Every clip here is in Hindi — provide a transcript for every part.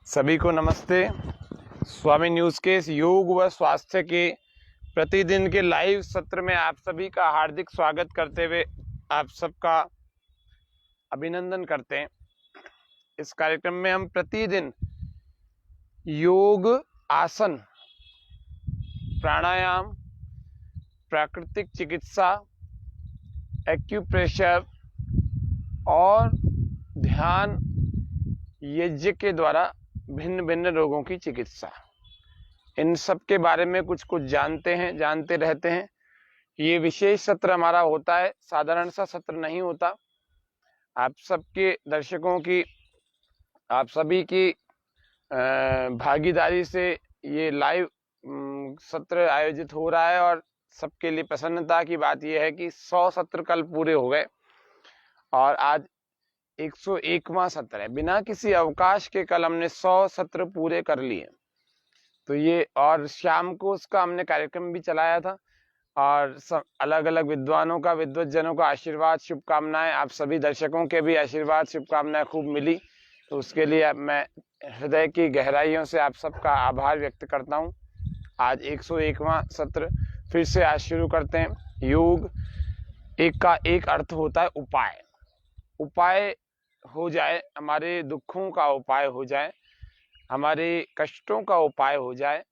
सभी को नमस्ते। स्वामी न्यूज़ के इस योग व स्वास्थ्य के प्रतिदिन के लाइव सत्र में आप सभी का हार्दिक स्वागत करते हुए आप सबका अभिनंदन करते हैं। इस कार्यक्रम में हम प्रतिदिन योग, आसन, प्राणायाम, प्राकृतिक चिकित्सा, एक्यूप्रेशर और ध्यान यज्ञ के द्वारा भिन्न भिन्न रोगों की चिकित्सा, इन सब के बारे में कुछ जानते रहते हैं। ये विशेष सत्र हमारा होता है, साधारण सा सत्र नहीं होता। आप सबके दर्शकों की, आप सभी की भागीदारी से ये लाइव सत्र आयोजित हो रहा है और सबके लिए प्रसन्नता की बात यह है कि 100 सत्र कल पूरे हो गए और आज 101वां सत्र है। बिना किसी अवकाश के कल हमने 100 सत्र पूरे कर लिए। तो ये, और शाम को उसका हमने कार्यक्रम भी चलाया था और सब अलग अलग विद्वानों का, विद्वज्जनों का आशीर्वाद, शुभकामनाएं, आप सभी दर्शकों के भी आशीर्वाद, शुभकामनाएं खूब मिली। तो उसके लिए मैं हृदय की गहराइयों से आप सबका आभार व्यक्त करता हूं। आज 101वां सत्र फिर से आज शुरू करते हैं। योग एक का एक अर्थ होता है उपाय। उपाय हो जाए, हमारे दुखों का उपाय हो जाए, हमारे कष्टों का उपाय हो जाए,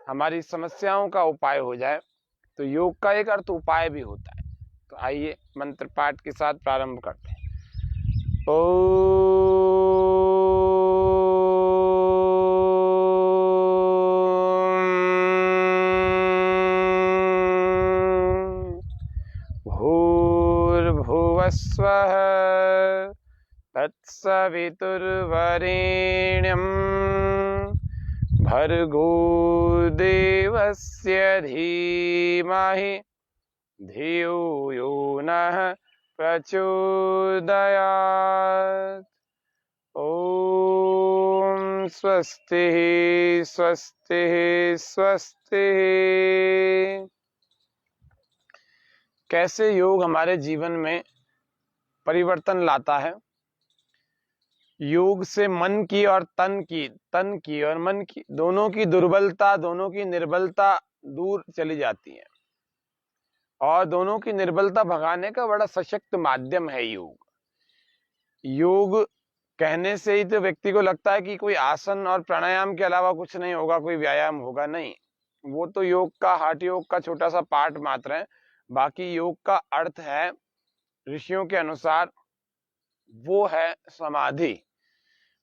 हमारी समस्याओं का उपाय हो जाए, तो योग का एक अर्थ उपाय भी होता है। तो आइए मंत्र पाठ के साथ प्रारंभ करते हैं। भूर्भुवस्वः तत्सवितुर्वरेण्यं भर्गो देवस्य धीमहि धियो यो नः प्रचोदयात्। ओम स्वस्ति स्वस्ति स्वस्ति। कैसे योग हमारे जीवन में परिवर्तन लाता है। योग से मन की और तन की और मन की, दोनों की दुर्बलता, दोनों की निर्बलता दूर चली जाती है और दोनों की निर्बलता भगाने का बड़ा सशक्त माध्यम है योग। योग कहने से ही तो व्यक्ति को लगता है कि कोई आसन और प्राणायाम के अलावा कुछ नहीं होगा, कोई व्यायाम होगा। नहीं, वो तो योग का, हठ योग का छोटा सा पार्ट मात्र है। बाकी योग का अर्थ है, ऋषियों के अनुसार वो है समाधि।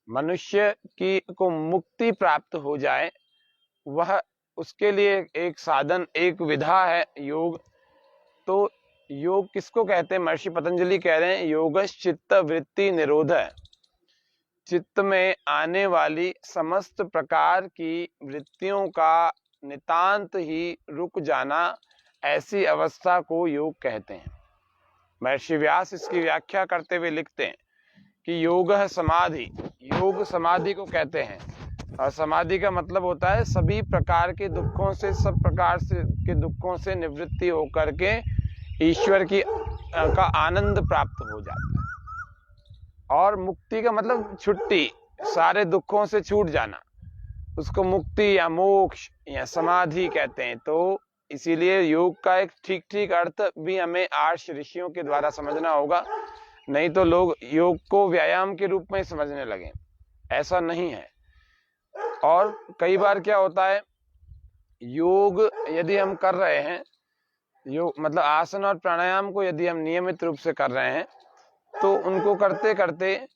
मनुष्य की को मुक्ति प्राप्त हो जाए, वह उसके लिए एक साधन, एक विधा है योग। तो योग किसको कहते हैं? महर्षि पतंजलि कह रहे हैं, योगश्चित्त वृत्ति निरोध। चित्त में आने वाली समस्त प्रकार की वृत्तियों का नितांत ही रुक जाना, ऐसी अवस्था को योग कहते हैं। महर्षि व्यास इसकी व्याख्या करते हुए लिखते हैं कि योग है समाधि। योग समाधि को कहते हैं और समाधि का मतलब होता है सभी प्रकार के दुखों से, सब प्रकार से के दुखों से निवृत्ति होकर के ईश्वर की का आनंद प्राप्त हो जाता है। और मुक्ति का मतलब छुट्टी, सारे दुखों से छूट जाना, उसको मुक्ति या मोक्ष या समाधि कहते हैं। तो इसीलिए योग का एक ठीक ठीक अर्थ भी हमें आर्ष ऋषियों के द्वारा समझना होगा, नहीं तो लोग योग को व्यायाम के रूप में समझने लगे। ऐसा नहीं है। और कई बार क्या होता है, योग यदि हम कर रहे हैं, योग मतलब आसन और प्राणायाम को यदि हम नियमित रूप से कर रहे हैं, तो उनको करते करते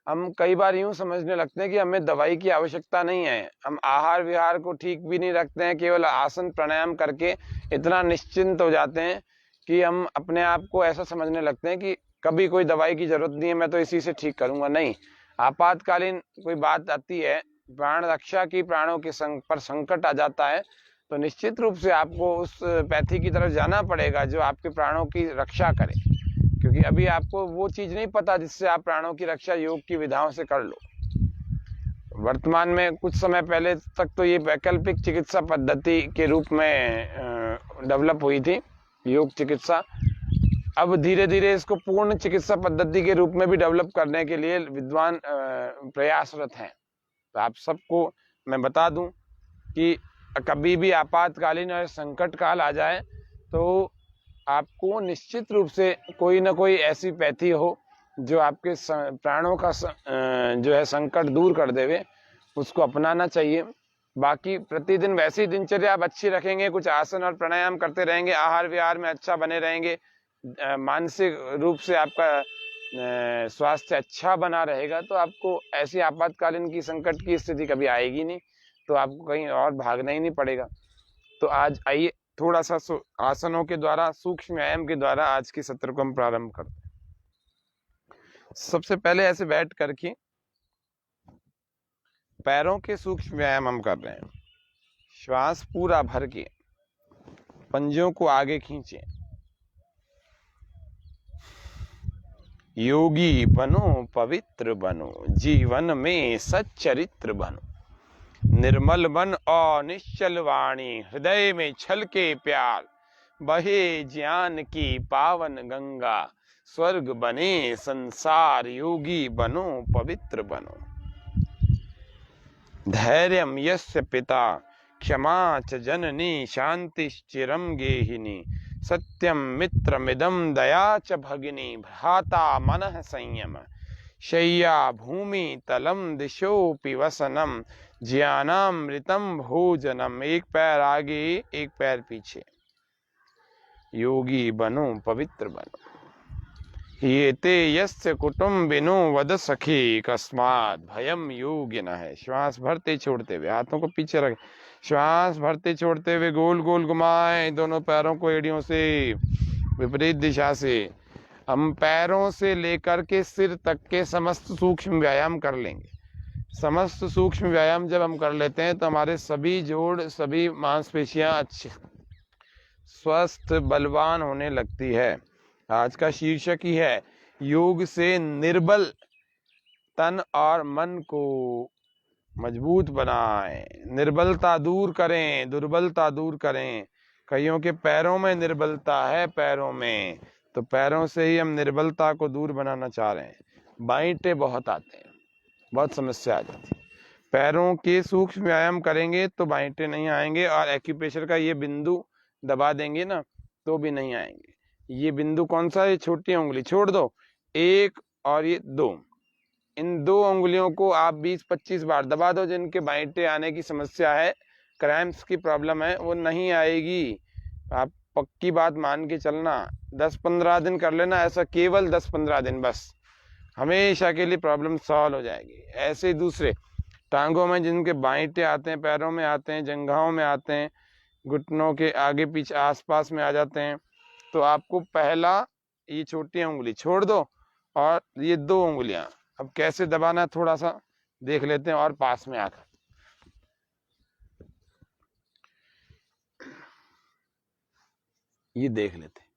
हम कई बार यूं समझने लगते हैं कि हमें दवाई की आवश्यकता नहीं है। हम आहार विहार को ठीक भी नहीं रखते हैं, केवल आसन प्राणायाम करके इतना निश्चिंत हो जाते हैं कि हम अपने आप को ऐसा समझने लगते हैं कि कभी कोई दवाई की जरूरत नहीं है, मैं तो इसी से ठीक करूंगा। नहीं, आपातकालीन कोई बात आती है, प्राण रक्षा की, प्राणों के पर संकट आ जाता है, तो निश्चित रूप से आपको उस पैथी की तरफ जाना पड़ेगा जो आपके प्राणों की रक्षा करे, क्योंकि अभी आपको वो चीज नहीं पता जिससे आप प्राणों की रक्षा योग की विधाओं से कर लो। वर्तमान में कुछ समय पहले तक तो ये वैकल्पिक चिकित्सा पद्धति के रूप में डेवलप हुई थी, योग चिकित्सा। अब धीरे धीरे इसको पूर्ण चिकित्सा पद्धति के रूप में भी डेवलप करने के लिए विद्वान प्रयासरत हैं। तो आप सबको मैं बता दूं कि कभी भी आपातकालीन और संकट काल आ जाए तो आपको निश्चित रूप से कोई ना कोई ऐसी पैथी हो जो आपके प्राणों का जो है संकट दूर कर देवे, उसको अपनाना चाहिए। बाकी प्रतिदिन वैसी दिनचर्या आप अच्छी रखेंगे, कुछ आसन और प्राणायाम करते रहेंगे, आहार विहार में अच्छा बने रहेंगे, मानसिक रूप से आपका स्वास्थ्य अच्छा बना रहेगा, तो आपको ऐसी आपातकालीन की संकट की स्थिति कभी आएगी नहीं, तो आपको कहीं और भागना ही नहीं पड़ेगा। तो आज आइए थोड़ा सा आसनों के द्वारा, सूक्ष्म व्यायाम के द्वारा आज के सत्र को हम प्रारंभ करते हैं। सबसे पहले ऐसे बैठ करके पैरों के सूक्ष्म व्यायाम हम कर रहे हैं। श्वास पूरा भर के पंजों को आगे खींचे। योगी बनो, पवित्र बनो, जीवन में सच्चरित्र बनो, निर्मल मन और निश्चल वाणी, हृदय में छलके प्यार, बहे ज्ञान की पावन गंगा, स्वर्ग बने संसार, योगी बनो, पवित्र बनो। धैर्यं यस्य पिता, क्षमा च जननी, शांतिश्चिरं गेहिनी, सत्यं मित्रमिदं, दया च भगिनी, भ्राता मनः संयम, शय्या भूमि तलम दिशोऽपि वसनम, ज्ञानामृतम भोजनम। एक पैर आगे, एक पैर पीछे। योगी बनो, पवित्र बनो। ये ते यस्य कुटुम्बिनो वद सखी, कस्मात् भयम योग्य न है। श्वास भरते छोड़ते हुए हाथों को पीछे रखें, श्वास भरते छोड़ते हुए गोल गोल घुमाएं दोनों पैरों को एड़ियों से विपरीत दिशा से। हम पैरों से लेकर के सिर तक के समस्त सूक्ष्म व्यायाम कर लेंगे। समस्त सूक्ष्म व्यायाम जब हम कर लेते हैं तो हमारे सभी जोड़, सभी मांसपेशियां अच्छी स्वस्थ बलवान होने लगती है। आज का शीर्षक ही है योग से निर्बल तन और मन को मजबूत बनाएं, निर्बलता दूर करें, दुर्बलता दूर करें। कईयों के पैरों में निर्बलता है, पैरों में, तो पैरों से ही हम निर्बलता को दूर बनाना चाह रहे हैं। बाइंटे बहुत आते हैं, बहुत समस्या आ जाती है। पैरों के सूक्ष्म व्यायाम करेंगे तो बाइंटे नहीं आएंगे, और एक्यूप्रेशर का ये बिंदु दबा देंगे ना तो भी नहीं आएंगे। ये बिंदु कौन सा है? छोटी उंगली छोड़ दो, एक और ये दो, इन दो उंगलियों को आप 20-25 बार दबा दो। जिनके बाइंटे आने की समस्या है, क्रैम्प्स की प्रॉब्लम है, वो नहीं आएगी। आप पक्की बात मान के चलना, 10-15 दिन कर लेना ऐसा, केवल 10-15 दिन, बस हमेशा के लिए प्रॉब्लम सॉल्व हो जाएगी। ऐसे ही दूसरे टांगों में जिनके बाइंटे आते हैं, पैरों में आते हैं, जंघाओं में आते हैं, घुटनों के आगे पीछे आसपास में आ जाते हैं, तो आपको पहला ये छोटी उंगली छोड़ दो और ये दो उंगलियां अब कैसे दबाना थोड़ा सा देख लेते हैं। और पास में आकर ये देख लेते हैं,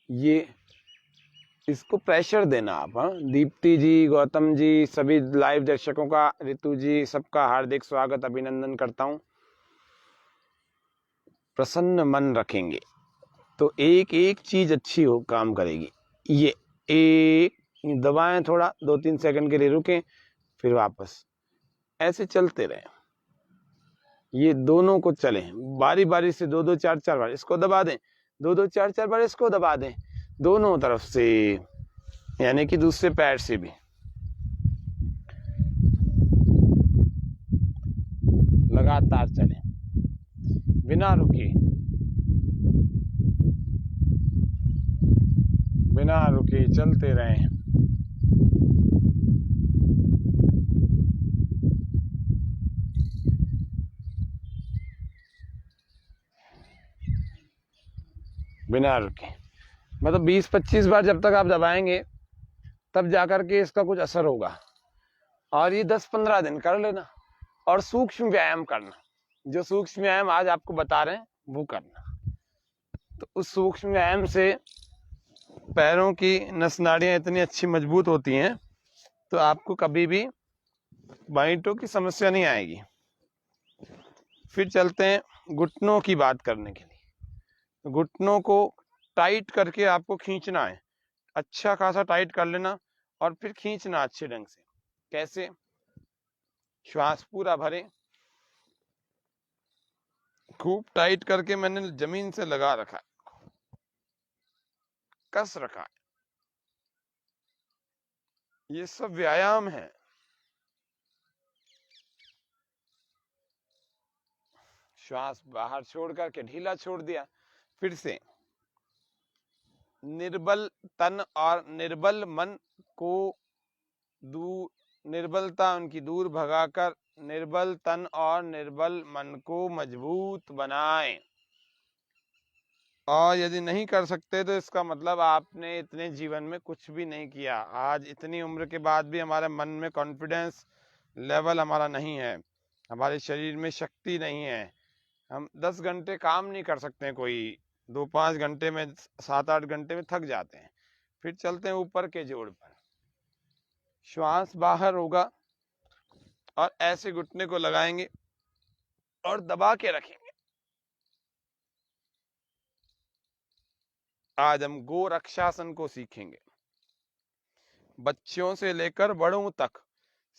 ये इसको प्रेशर देना आप। हाँ, दीप्ति जी, गौतम जी, सभी लाइव दर्शकों का, ऋतु जी, सबका हार्दिक स्वागत, अभिनंदन करता हूं। प्रसन्न मन रखेंगे तो एक एक चीज अच्छी हो, काम करेगी। ये एक दबाएं, थोड़ा 2-3 सेकंड के लिए रुकें, फिर वापस ऐसे चलते रहें। ये दोनों को चलें बारी बारी से, 2-2, 4-4 बार इसको दबा दें, 2-2, 4-4 बार इसको दबा दें, दोनों तरफ से, यानी कि दूसरे पैर से भी लगातार चलें बिना रुके, बिना रुके चलते रहें। बिना रुके, मतलब 20-25 बार जब तक आप दबाएंगे तब जाकर के इसका कुछ असर होगा। और ये 10-15 दिन कर लेना, और सूक्ष्म व्यायाम करना। जो सूक्ष्म व्यायाम आज आपको बता रहे हैं वो करना। तो उस सूक्ष्म व्यायाम से पैरों की नस नाड़ियां इतनी अच्छी मजबूत होती हैं तो आपको कभी भी बाइंटों की समस्या नहीं आएगी। फिर चलते हैं घुटनों की बात करने के लिए। घुटनों को टाइट करके आपको खींचना है, अच्छा खासा टाइट कर लेना और फिर खींचना अच्छे ढंग से। कैसे? श्वास पूरा भरें, खूब टाइट करके मैंने जमीन से लगा रखा है, कस रखा है। ये सब व्यायाम है। श्वास बाहर छोड़ करके ढीला छोड़ दिया। फिर से निर्बल तन और निर्बल मन को निर्बलता उनकी दूर भगाकर निर्बल तन और निर्बल मन को मजबूत बनाएं। और यदि नहीं कर सकते तो इसका मतलब आपने इतने जीवन में कुछ भी नहीं किया। आज इतनी उम्र के बाद भी हमारे मन में कॉन्फिडेंस लेवल हमारा नहीं है, हमारे शरीर में शक्ति नहीं है। हम 10 घंटे काम नहीं कर सकते, कोई 2-5 घंटे में 7-8 घंटे में थक जाते हैं। फिर चलते हैं ऊपर के जोड़ पर। श्वास बाहर होगा और ऐसे घुटने को लगाएंगे और दबा के रखेंगे। आज हम गोरक्षासन को सीखेंगे। बच्चों से लेकर बड़ों तक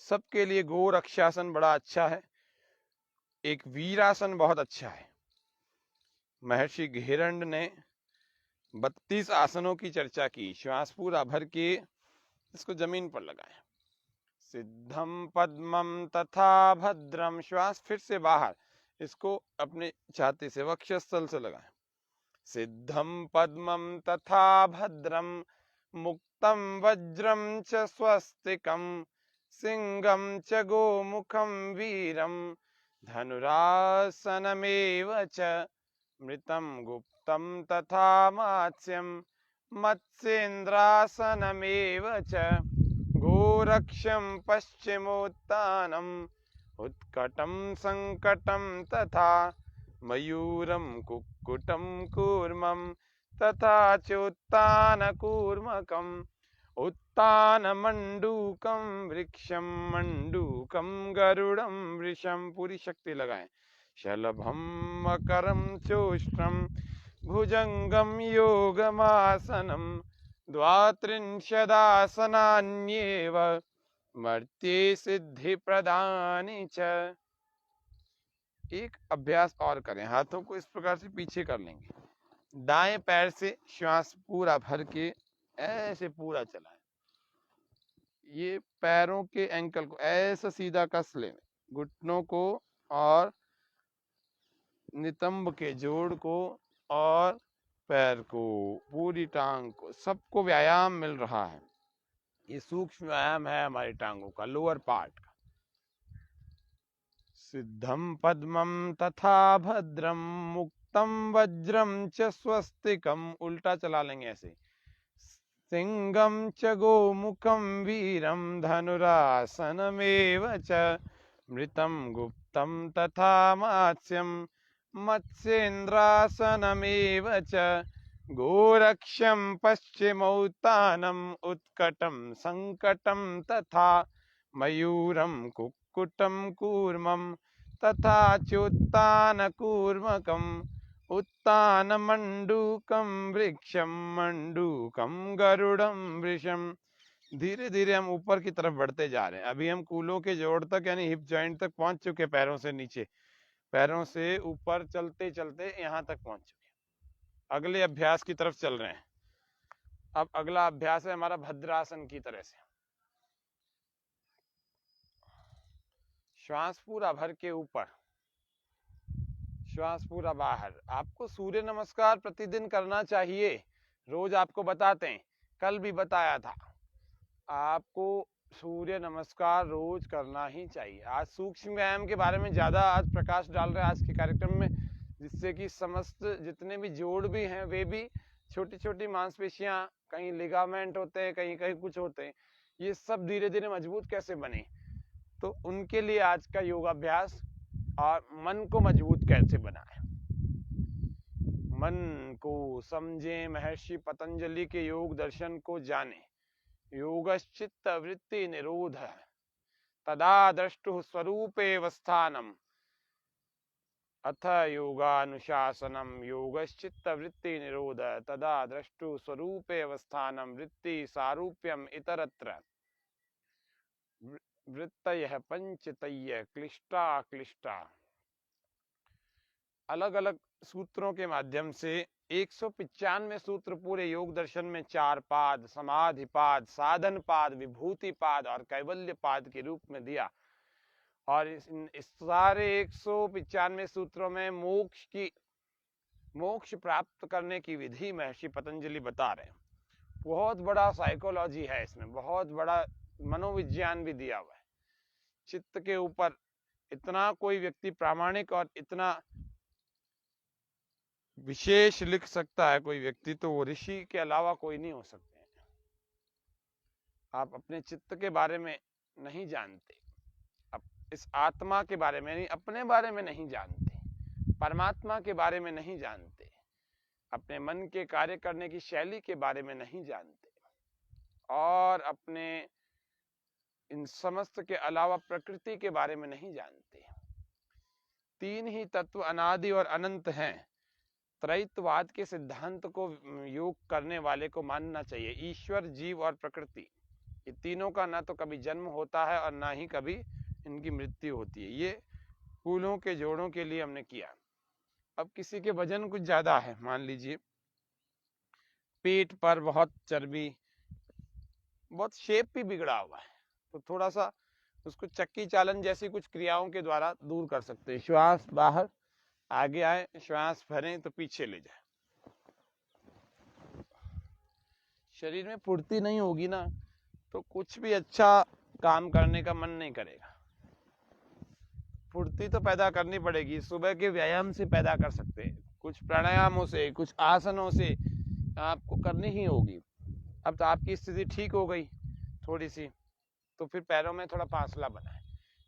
सबके लिए गोरक्षासन बड़ा अच्छा है। एक वीरासन बहुत अच्छा है। महर्षि घेरंड ने 32 आसनों की चर्चा की। श्वास पूरा भर के इसको जमीन पर लगाएं। सिद्धम पद्मम तथा भद्रम, श्वास फिर से बाहर, इसको अपने छाती से वक्षस्थल से लगाएं। सिद्धम पद्मम तथा भद्रम मुक्तम वज्रम च स्वस्तिकम सिंहम च गोमुखम वीरम धनुरासनमेव च मृतं गुप्तं तथा मात्स्यं मत्स्येन्द्रासनमेव च गोरक्षं पश्चिमोत्तानम् उत्कटं संकटं तथा मयूरं कुक्कुटं कूर्मं तथा चोत्तानकूर्मकम् उत्तानमण्डूकं वृक्षं मण्डूकं गरुडं वृषं। पूरी शक्ति लगाएं। शलभं मकरं चोष्टं भुजंगम योगमासनं द्वात्रिंशदासनान्येव मर्त्ये सिद्धि प्रदानि च। एक अभ्यास और करें। हाथों को इस प्रकार से पीछे कर लेंगे। दाएं पैर से श्वास पूरा भर के ऐसे पूरा चलाएं। ये पैरों के एंकल को ऐसा सीधा कस लें, घुटनों को और नितंब के जोड़ को और पैर को, पूरी टांग को, सबको व्यायाम मिल रहा है। ये सूक्ष्म व्यायाम है हमारी टांगों का, लोअर पार्ट का। सिद्धम पद्मम तथा भद्रम मुक्तम वज्रम च स्वस्तिकम, उल्टा चला लेंगे ऐसे। सिंहम च गोमुखम वीरम धनुरासनमेव च मृतं गुप्तं तथा मात्स्यं मत्स्येन्द्रासनमेव च गोरक्षं पश्चिमोत्तानम् उत्कटं संकटं तथा मयूरं कुक्कुटं कूर्मं तथा चोत्तानकूर्मकम् उत्तानमण्डूकं वृक्षं मण्डूकं गरुडं वृषं। धीरे धीरे हम ऊपर की तरफ बढ़ते जा रहे हैं। अभी हम कूलों के जोड़ तक यानी हिप जॉइंट तक पहुंच चुके, पैरों से नीचे, पैरों से ऊपर चलते चलते यहाँ तक पहुंच चुके। अगले अभ्यास की तरफ चल रहे हैं। अब अगला अभ्यास है हमारा भद्रासन की तरह से। श्वास पूरा भर के ऊपर, श्वास पूरा बाहर। आपको सूर्य नमस्कार प्रतिदिन करना चाहिए। रोज आपको बताते हैं, कल भी बताया था, आपको सूर्य नमस्कार रोज करना ही चाहिए। आज सूक्ष्म व्यायाम के बारे में ज्यादा आज प्रकाश डाल रहे हैं आज के कार्यक्रम में, जिससे कि समस्त जितने भी जोड़ भी हैं वे भी, छोटी छोटी मांसपेशियां, कहीं लिगामेंट होते हैं, कहीं कहीं कुछ होते हैं, ये सब धीरे धीरे मजबूत कैसे बने, तो उनके लिए आज का योगाभ्यास। और मन को मजबूत कैसे बनाए, मन को समझें, महर्षि पतंजलि के योग दर्शन को जाने। योगश्चित्त वृत्ति निरोध तदा द्रष्टुः स्वरूपेवस्थानम् अथ योगानुशासनम। योगश्चित्त वृत्ति निरोध तदा द्रष्टुः स्वरूपेवस्थानम् वृत्ति सारूप्यम इतरत्र। वृत्तयः पंचतयः क्लिष्टा क्लिष्टा। अलग अलग सूत्रों के माध्यम से 195 सूत्र पूरे योग दर्शन में 4 पाद, समाधि पाद, साधन पाद, विभूति पाद और कैवल्य पाद के रूप में दिया। और इस सारे 195 सूत्रों में मोक्ष प्राप्त करने की विधि महर्षि पतंजलि बता रहे हैं। बहुत बड़ा साइकोलॉजी है इसमें, बहुत बड़ा मनोविज्ञान भी दिया हुआ है। चित्त के ऊपर इतना कोई व्यक्ति प्रामाणिक और इतना विशेष लिख सकता है कोई व्यक्ति, तो वो ऋषि के अलावा कोई नहीं हो सकते हैं। आप अपने चित्त के बारे में नहीं जानते, आप इस आत्मा के बारे में नहीं, अपने बारे में नहीं जानते, परमात्मा के बारे में नहीं जानते, अपने मन के कार्य करने की शैली के बारे में नहीं जानते, और अपने इन समस्त के अलावा प्रकृति के बारे में नहीं जानते। 3 ही तत्व अनादि और अनंत हैं। त्रैतवाद के सिद्धांत को योग करने वाले को मानना चाहिए। ईश्वर, जीव और प्रकृति, ये तीनों का ना तो कभी जन्म होता है और ना ही कभी इनकी मृत्यु होती है। ये फूलों के जोड़ों के लिए हमने किया। अब किसी के वजन कुछ ज्यादा है, मान लीजिए पेट पर बहुत चर्बी, बहुत शेप भी बिगड़ा हुआ है, तो थोड़ा सा उसको चक्की चालन जैसी कुछ क्रियाओं के द्वारा दूर कर सकते हैं। श्वास बाहर आगे आए, श्वास भरें तो पीछे ले जाए। शरीर में फुर्ती नहीं होगी ना, तो कुछ भी अच्छा काम करने का मन नहीं करेगा। फुर्ती तो पैदा करनी पड़ेगी, सुबह के व्यायाम से पैदा कर सकते हैं, कुछ प्राणायामों से, कुछ आसनों से आपको करनी ही होगी। अब तो आपकी स्थिति ठीक हो गई थोड़ी सी, तो फिर पैरों में थोड़ा फासला बनाए।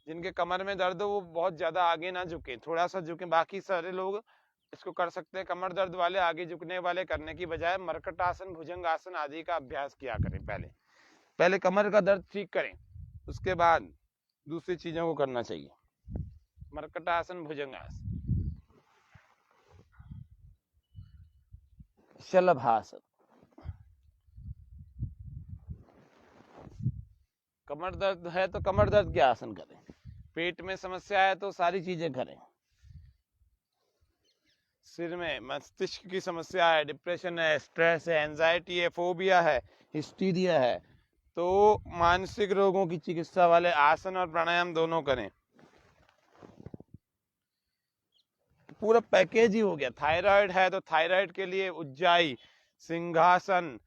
जिनके कमर में दर्द हो वो बहुत ज्यादा आगे ना झुके, थोड़ा सा झुके। बाकी सारे लोग इसको कर सकते हैं। कमर दर्द वाले आगे झुकने वाले करने की बजाय मरकट आसन, भुजंग आसन आदि का अभ्यास किया करें। पहले कमर का दर्द ठीक करें, उसके बाद दूसरी चीजों को करना चाहिए। मरकट आसन, भुजंग आसन, शलभासन। कमर दर्द है तो कमर दर्द के आसन करें, पेट में समस्या है तो सारी चीजें करें, सिर में मस्तिष्क की समस्या है, डिप्रेशन है, स्ट्रेस है, एंजाइटी है, फोबिया है, हिस्टीरिया है, तो मानसिक रोगों की चिकित्सा वाले आसन और प्राणायाम दोनों करें। पूरा पैकेज ही हो गया। थायराइड है तो थायराइड के लिए उज्जाई, सिंहासन,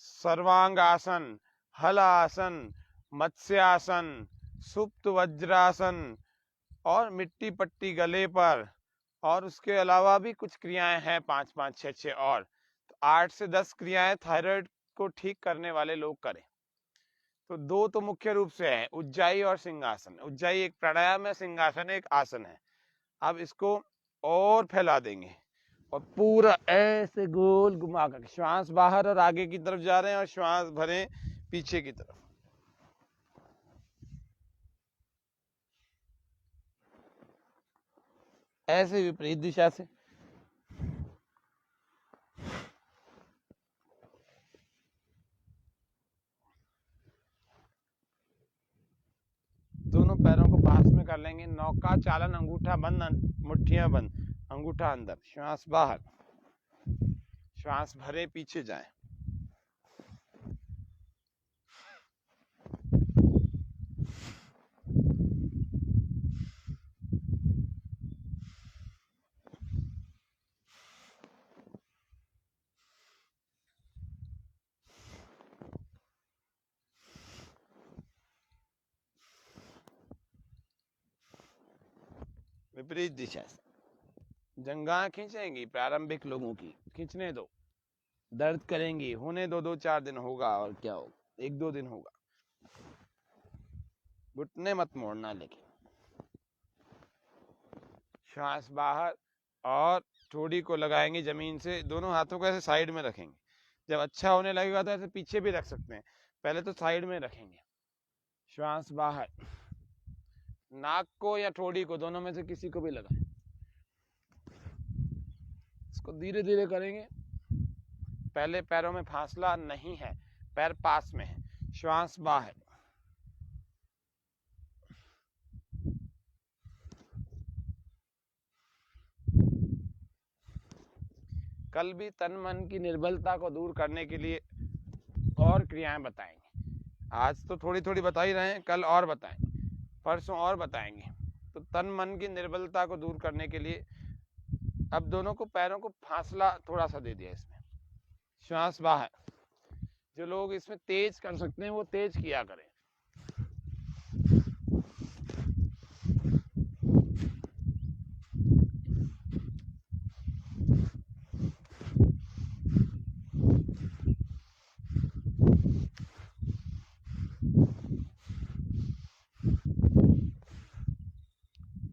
सर्वांग आसन, हलासन, मत्स्यासन, सुप्त वज्रासन और मिट्टी पट्टी गले पर, और उसके अलावा भी कुछ क्रियाएं हैं 5-5, 6-6 और, तो 8 से 10 क्रियाएं थायराइड को ठीक करने वाले लोग करें। तो 2 तो मुख्य रूप से है, उज्जाई और सिंहासन। उज्जाई एक प्राणायाम है, सिंहासन एक आसन है। अब इसको और फैला देंगे और पूरा ऐसे गोल घुमा कर, श्वास बाहर और आगे की तरफ जा रहे हैं और श्वास भरें पीछे की तरफ। ऐसे विपरीत दिशा से। दोनों पैरों को पास में कर लेंगे। नौका चालन, अंगूठा बंद, मुट्ठियां बंद, अंगूठा अंदर, श्वास बाहर, श्वास भरे पीछे जाए। विपरीत दिशा से जंघां खींचेंगी, प्रारंभिक लोगों की खींचने दो, दर्द करेंगी, होने दो, 2-4 दिन होगा और क्या होगा, 1-2 दिन होगा। घुटने मत मोड़ना, लेकिन श्वास बाहर और ठोड़ी को लगाएंगे जमीन से, दोनों हाथों को ऐसे साइड में रखेंगे। जब अच्छा होने लगेगा तो ऐसे पीछे भी रख सकते हैं, पहले तो साइड में रखेंगे। श्वास बाहर, नाक को या ठोड़ी को, दोनों में से किसी को भी लगाएं। इसको धीरे धीरे करेंगे। पहले पैरों में फासला नहीं है, पैर पास में है। श्वास बाहर, कल भी तन मन की निर्बलता को दूर करने के लिए और क्रियाएं बताएंगे। आज तो थोड़ी थोड़ी बता ही रहे हैं, कल और बताएंगे, परसों और बताएंगे। तो तन मन की निर्बलता को दूर करने के लिए अब दोनों को पैरों को फासला थोड़ा सा दे दिया इसमें, श्वास बाहर। जो लोग इसमें तेज कर सकते हैं वो तेज किया करें।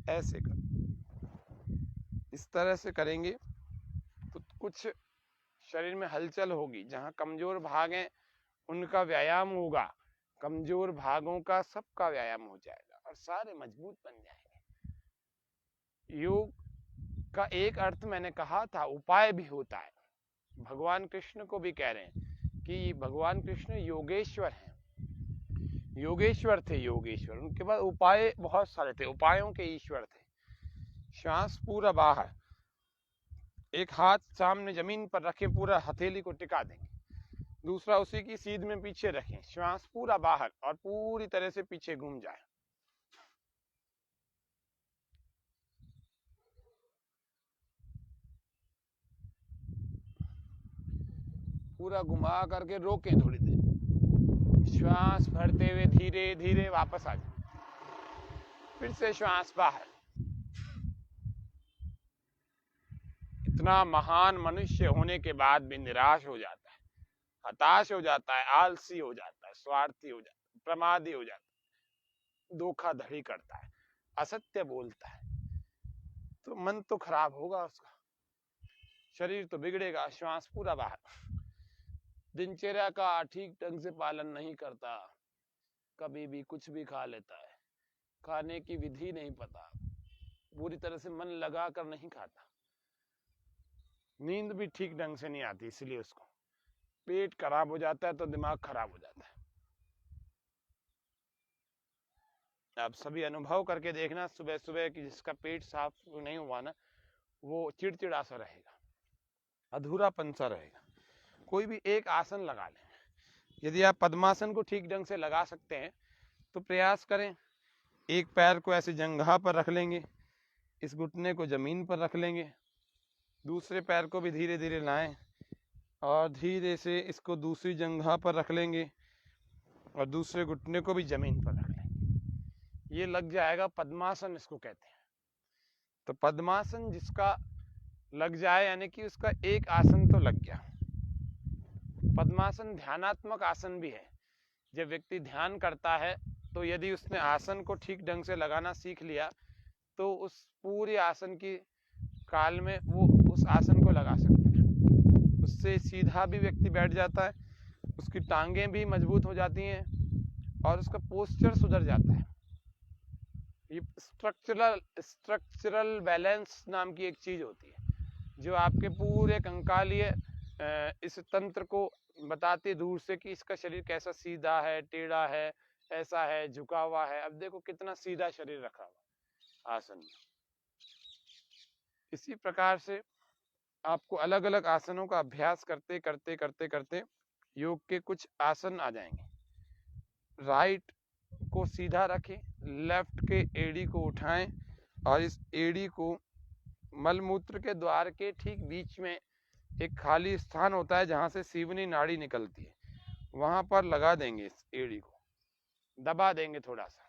ऐसे कर, इस तरह से करेंगे तो कुछ शरीर में हलचल होगी। जहां कमजोर भाग हैं उनका व्यायाम होगा, कमजोर भागों का सबका व्यायाम हो जाएगा और सारे मजबूत बन जाएंगे। योग का एक अर्थ मैंने कहा था उपाय भी होता है। भगवान कृष्ण को भी कह रहे हैं कि भगवान कृष्ण योगेश्वर हैं, योगेश्वर थे योगेश्वर। उनके पास उपाय बहुत सारे थे, उपायों के ईश्वर थे। श्वास पूरा बाहर, एक हाथ सामने जमीन पर रखे, पूरा हथेली को टिका देंगे, दूसरा उसी की सीध में पीछे रखें। श्वास पूरा बाहर और पूरी तरह से पीछे घूम जाए। पूरा घुमा करके रोकें थोड़ी देर, श्वास भरते हुए धीरे धीरे वापस आ जाए, फिर से श्वास बाहर। इतना महान मनुष्य होने के बाद भी निराश हो जाता है, हताश हो जाता है, आलसी हो जाता है, स्वार्थी हो जाता है, प्रमादी हो जाता है, धोखाधड़ी करता है, असत्य बोलता है, तो मन तो खराब होगा उसका, शरीर तो बिगड़ेगा। श्वास पूरा बाहर। दिनचर्या का ठीक ढंग से पालन नहीं करता, कभी भी कुछ भी खा लेता है, खाने की विधि नहीं पता, पूरी तरह से मन लगा कर नहीं खाता, नींद भी ठीक ढंग से नहीं आती, इसलिए उसको पेट खराब हो जाता है तो दिमाग खराब हो जाता है। आप सभी अनुभव करके देखना, सुबह सुबह कि जिसका पेट साफ नहीं हुआ ना, वो चिड़चिड़ा सा रहेगा, अधूरापन सा रहेगा। कोई भी एक आसन लगा लें। यदि आप पद्मासन को ठीक ढंग से लगा सकते हैं तो प्रयास करें। एक पैर को ऐसे जंघा पर रख लेंगे, इस घुटने को जमीन पर रख लेंगे, दूसरे पैर को भी धीरे धीरे लाएं और धीरे से इसको दूसरी जंघा पर रख लेंगे और दूसरे घुटने को भी जमीन पर रख लेंगे। ये लग जाएगा पद्मासन, इसको कहते हैं। तो पद्मासन जिसका लग जाए, यानी कि उसका एक आसन तो लग गया। पद्मासन ध्यानात्मक आसन भी है। जब व्यक्ति ध्यान करता है तो यदि उसने आसन को ठीक ढंग से लगाना सीख लिया तो उस पूरे आसन की काल में वो उस आसन को लगा सकते हैं। उससे सीधा भी व्यक्ति बैठ जाता है, उसकी टांगें भी मजबूत हो जाती हैं और उसका पोस्चर सुधर जाता है। ये स्ट्रक्चरल बैलेंस नाम की एक चीज होती है जो आपके पूरे कंकालीय इस तंत्र को बताते दूर से कि इसका शरीर कैसा सीधा है, टेढ़ा है, ऐसा है, झुका हुआ है। अब देखो कितना सीधा शरीर रखा हुआ आसन में। इसी प्रकार से आपको अलग अलग आसनों का अभ्यास करते करते करते करते योग के कुछ आसन आ जाएंगे। राइट को सीधा रखें, लेफ्ट के एड़ी को उठाएं और इस एड़ी को मलमूत्र के द्वार के ठीक बीच में एक खाली स्थान होता है जहां से सीवनी नाड़ी निकलती है, वहां पर लगा देंगे। इस एड़ी को दबा देंगे थोड़ा सा।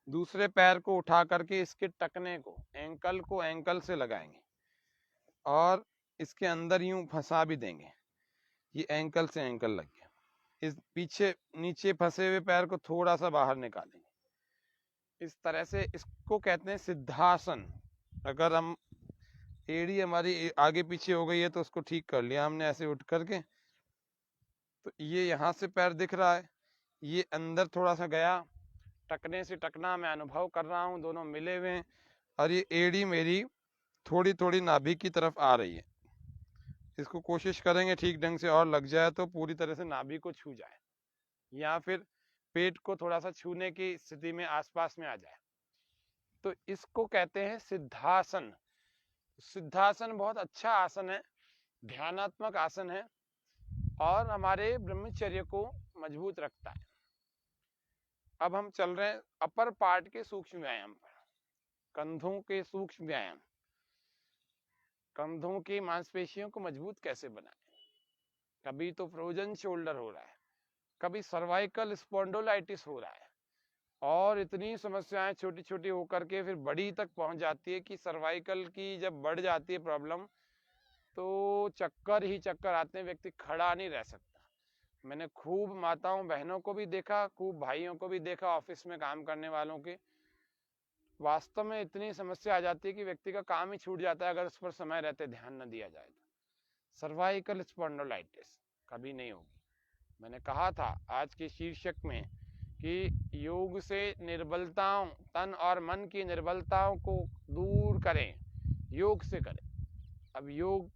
दूसरे पैर को उठा करके इसके टकने को एंकल से लगाएंगे और इसके अंदर यूं फंसा भी देंगे। ये एंकल से एंकल लग गया। इस पीछे नीचे फंसे हुए पैर को थोड़ा सा बाहर निकालेंगे। इस तरह से इसको कहते हैं सिद्धासन। अगर हम एड़ी हमारी आगे पीछे हो गई है तो उसको ठीक कर लिया हमने ऐसे उठ करके, तो ये यहाँ से पैर दिख रहा है, ये अंदर थोड़ा सा गया, टकने से टकना मैं अनुभव कर रहा हूँ, दोनों मिले हुए हैं और ये एड़ी मेरी थोड़ी थोड़ी नाभि की तरफ आ रही है। इसको कोशिश करेंगे ठीक ढंग से और लग जाए तो पूरी तरह से नाभि को छू जाए या फिर पेट को थोड़ा सा छूने की स्थिति में आसपास में आ जाए, तो इसको कहते हैं सिद्धासन। सिद्धासन बहुत अच्छा आसन है ध्यानात्मक आसन है और हमारे ब्रह्मचर्य को मजबूत रखता है। अब हम चल रहे हैं अपर पार्ट के सूक्ष्म व्यायाम पर, कंधों के सूक्ष्म व्यायाम। कंधों की मांसपेशियों को मजबूत कैसे बनाएं। कभी तो फ्रोजन शोल्डर हो रहा है, कभी सर्वाइकल स्पॉन्डोलाइटिस हो रहा है, और इतनी समस्याएं छोटी छोटी होकर के फिर बड़ी तक पहुंच जाती है कि सर्वाइकल की जब बढ़ जाती है प्रॉब्लम तो चक्कर ही चक्कर आते हैं, व्यक्ति खड़ा नहीं रह सकता। मैंने खूब माताओं बहनों को भी देखा, खूब भाइयों को भी देखा, ऑफिस में काम करने वालों के, वास्तव में इतनी समस्या आ जाती है कि व्यक्ति का काम ही छूट जाता है अगर उस पर समय रहते ध्यान न दिया जाए तो। सर्वाइकल स्पॉन्डोलाइटिस कभी नहीं होगी। मैंने कहा था आज के शीर्षक में कि योग से निर्बलताओं, तन और मन की निर्बलताओं को दूर करें, योग से करें। अब योग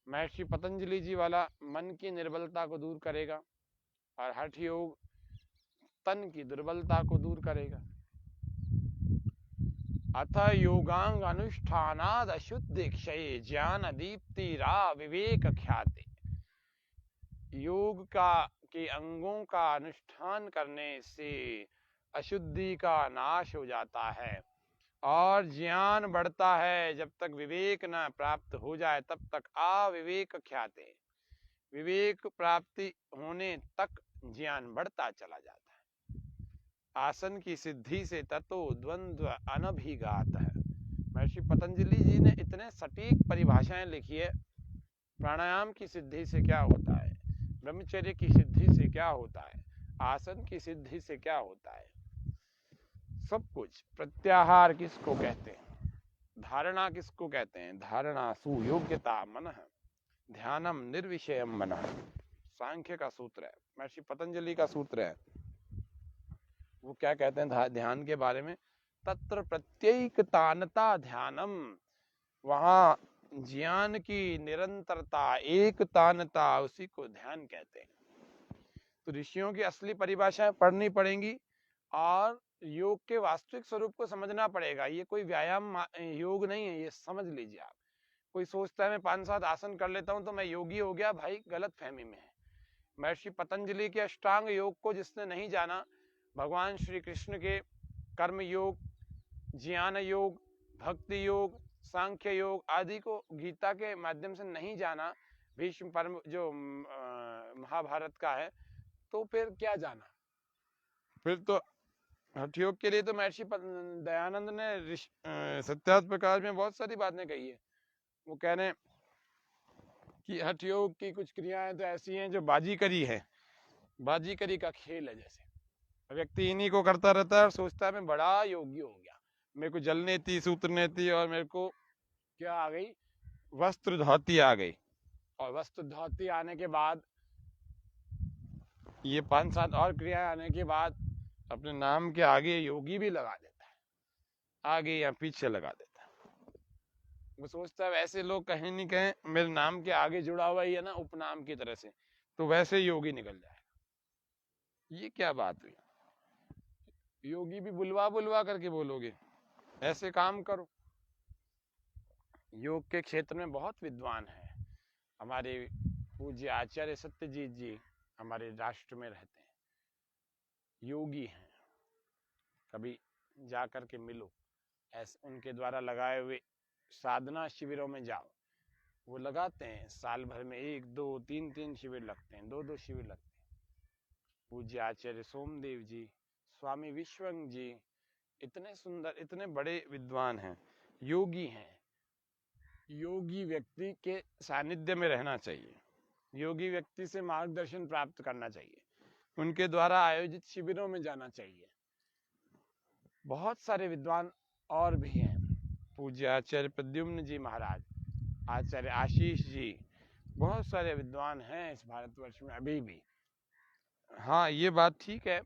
महर्षि पतंजलि जी वाला मन की निर्बलता को दूर करेगा और हठ योग तन की दुर्बलता को दूर करेगा। अथ योगांग अनुष्ठानाद अशुद्धि क्षय ज्ञान दीप्तिरा विवेक ख्याति। योग का के अंगों का अनुष्ठान करने से अशुद्धि का नाश हो जाता है और ज्ञान बढ़ता है। जब तक विवेक न प्राप्त हो जाए तब तक अविवेक ख्याते, विवेक प्राप्ति होने तक ज्ञान बढ़ता चला जाता है। आसन की सिद्धि से ततो द्वंद्व अनभिघात है। महर्षि पतंजलि जी ने इतने सटीक परिभाषाएं लिखी है। प्राणायाम की सिद्धि से क्या होता है, ब्रह्मचर्य की सिद्धि से क्या होता है, आसन की सिद्धि से क्या होता है, सब कुछ। प्रत्याहार किसको कहते हैं, धारणा किसको कहते हैं, धारणा सुयोग्यता मनः, ध्यानम निर्विषयम मनः, सांख्य का सूत्र है, महर्षि पतंजलि का सूत्र है। वो क्या कहते हैं ध्यान के बारे में, तत्र प्रत्येकतानता ध्यानम, वहां ज्ञान की निरंतरता, एक तानता, उसी को ध्यान कहते हैं। तो ऋषियों की असली परिभाषाएं पढ़नी पड़ेंगी और योग के वास्तविक स्वरूप को समझना पड़ेगा। ये कोई व्यायाम योग नहीं है, ये समझ लीजिए आप। कोई सोचता है मैं 5-7 आसन कर लेता हूं तो मैं योगी हो गया, भाई गलत फहमी में है। महर्षि पतंजलि के अष्टांग योग को जिसने नहीं जाना, भगवान श्री कृष्ण के कर्म योग, ज्ञान योग, भक्ति योग, सांख्य योग आदि को गीता के माध्यम से नहीं जाना, भीष्म पर्व जो महाभारत का है, तो फिर क्या जाना। फिर तो हठ योग के लिए तो महर्षि दयानंद ने सत्यार्थ प्रकाश में बहुत सारी बातें कही है। वो कह रहे हैं कि हठ योग की कुछ क्रियाएं तो ऐसी हैं जो बाजीकरी है, बाजीकरी का खेल है। जैसे व्यक्ति इन्हीं को करता रहता है और सोचता है मैं बड़ा योगी हो गया, मेरे को जलने थी, सूत्रने थी, और मेरे को क्या आ गई, वस्त्र धोती आ गई। और वस्त्र धोती आने के बाद ये 5-7 और क्रियाएं आने के बाद अपने नाम के आगे योगी भी लगा देता है, आगे या पीछे लगा देता है। वो सोचता है वैसे लोग कहीं नहीं कहें मेरे नाम के आगे जुड़ा हुआ ही है ना, उपनाम की तरह से, तो वैसे योगी निकल जाएगा। ये क्या बात हुई, योगी भी बुलवा बुलवा करके बोलोगे, ऐसे काम करो। योग के क्षेत्र में बहुत विद्वान हैं। हमारे पूज्य आचार्य सत्यजीत जी हमारे राष्ट्र में रहते हैं, योगी हैं, कभी जा करके मिलो। ऐसे उनके द्वारा लगाए हुए साधना शिविरों में जाओ, वो लगाते हैं साल भर में 1-2-3 शिविर लगते हैं, 2 शिविर लगते हैं। पूज्य आचार्य सोमदेव जी, स्वामी विश्वंग जी, इतने सुंदर, इतने बड़े विद्वान हैं, योगी हैं। योगी व्यक्ति के सानिध्य में रहना चाहिए, योगी व्यक्ति से मार्गदर्शन प्राप्त करना चाहिए, उनके द्वारा आयोजित शिविरों में जाना चाहिए। बहुत सारे विद्वान और भी हैं, पूज्य आचार्य प्रद्युम्न जी महाराज, आचार्य आशीष जी, बहुत सारे विद्वान हैं इस भारतवर्ष में अभी भी। हाँ ये बात ठीक है,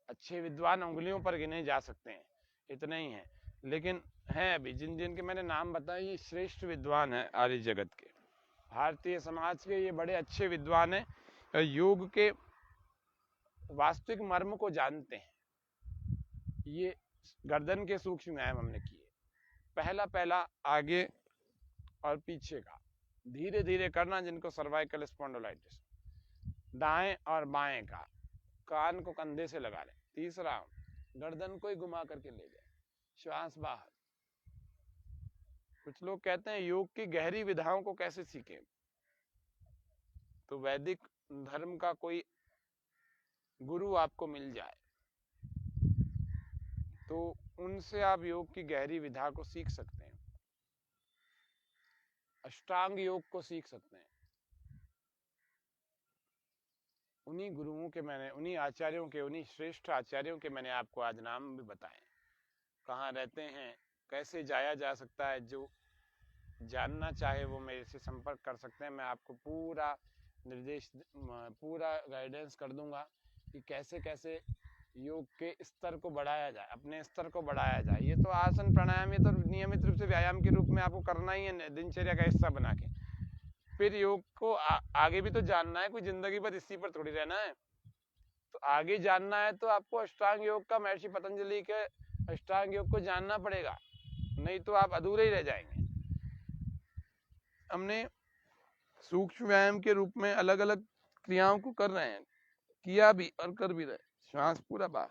अच्छे विद्वान उंगलियों पर गिने जा सकते हैं, इतने ही हैं, लेकिन हैं अभी जिन जिन के मैंने नाम बताए, ये श्रेष्ठ विद्वान हैं आर्य जगत के, भारतीय समाज के ये बड़े अच्छे विद्वान हैं, योग के वास्तविक मर्म को जानते हैं। ये गर्दन के सूक्ष्म व्यायाम हमने किए, पहला आगे और पीछे का, धीरे धीरे करना जिनको सर्वाइकल स्पॉन्डिलोलाइटिस। दाएं और बाएं का, कान को कंधे से लगा लें। तीसरा, गर्दन को ही घुमा करके ले जाए, श्वास बाहर। कुछ लोग कहते हैं योग की गहरी विधाओं को कैसे सीखें, तो वैदिक धर्म का कोई गुरु आपको मिल जाए तो उनसे आप योग की गहरी विधा को सीख सकते हैं, अष्टांग योग को सीख सकते हैं। उन्हीं गुरुओं के मैंने, उन्हीं आचार्यों के, उन्हीं श्रेष्ठ आचार्यों के मैंने आपको आज नाम भी बताए। कहाँ रहते हैं, कैसे जाया जा सकता है, जो जानना चाहे वो मेरे से संपर्क कर सकते हैं। मैं आपको पूरा निर्देश, पूरा गाइडेंस कर दूंगा कि कैसे कैसे योग के स्तर को बढ़ाया जाए, अपने स्तर को बढ़ाया जाए। ये तो आसन प्राणायाम, ये तो नियमित रूप से व्यायाम के रूप में आपको करना ही है, दिनचर्या का हिस्सा बना के। फिर योग को आगे भी तो जानना है, कोई जिंदगी भर इसी पर थोड़ी रहना है। तो आगे जानना है तो आपको अष्टांग योग का, महर्षि पतंजलि के अष्टांग योग को जानना पड़ेगा, नहीं तो आप अधूरे ही रह जाएंगे। हमने सूक्ष्म व्यायाम के रूप में अलग अलग क्रियाओं को कर रहे हैं, किया भी और कर भी रहे। श्वास पूरा बाहर,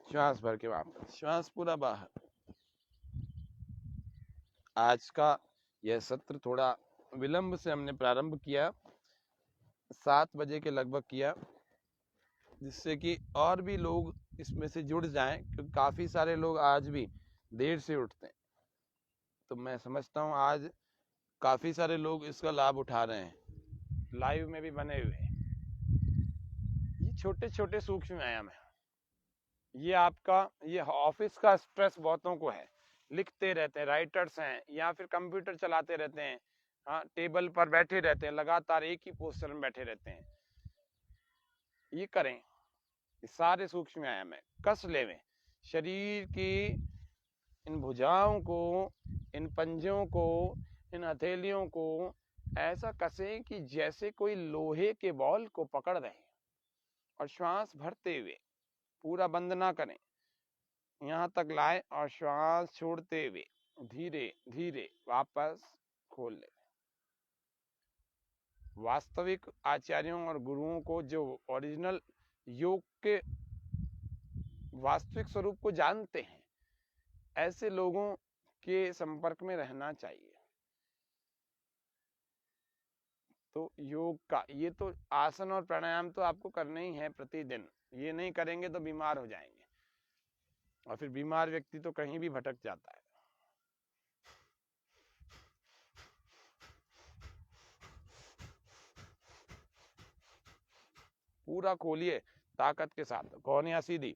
श्वास भर के वापस, श्वास पूरा बाहर। आज का यह सत्र थोड़ा विलंब से हमने प्रारंभ किया, 7 बजे के लगभग किया, जिससे कि और भी लोग इसमें से जुड़ जाएं, क्योंकि काफी सारे लोग आज भी देर से उठते हैं। तो मैं समझता हूँ आज काफी सारे लोग इसका लाभ उठा रहे हैं, लाइव में भी बने हुए हैं। ये छोटे छोटे सूक्ष्म व्यायाम है। ये आपका, ये ऑफिस का स्ट्रेस बहुतों को है, लिखते रहते हैं, राइटर्स हैं, या फिर कंप्यूटर चलाते रहते हैं, हाँ, टेबल पर बैठे रहते हैं, लगातार एक ही पोस्चर में बैठे रहते हैं। ये करें, ये सारे सूक्ष्म व्यायाम है। कस लेवें शरीर की इन भुजाओं को, इन पंजों को, इन हथेलियों को ऐसा कसें कि जैसे कोई लोहे के बॉल को पकड़ रहे हैं, और श्वास भरते हुए, पूरा बंद ना करें, यहाँ तक लाए और श्वास छोड़ते हुए धीरे धीरे वापस खोल ले। वास्तविक आचार्यों और गुरुओं को, जो ओरिजिनल योग के वास्तविक स्वरूप को जानते हैं, ऐसे लोगों के संपर्क में रहना चाहिए। तो योग का ये तो आसन और प्राणायाम तो आपको करने ही है प्रतिदिन, ये नहीं करेंगे तो बीमार हो जाएंगे, और फिर बीमार व्यक्ति तो कहीं भी भटक जाता है। पूरा खोलिए ताकत के साथ, कोहनिया सीधी,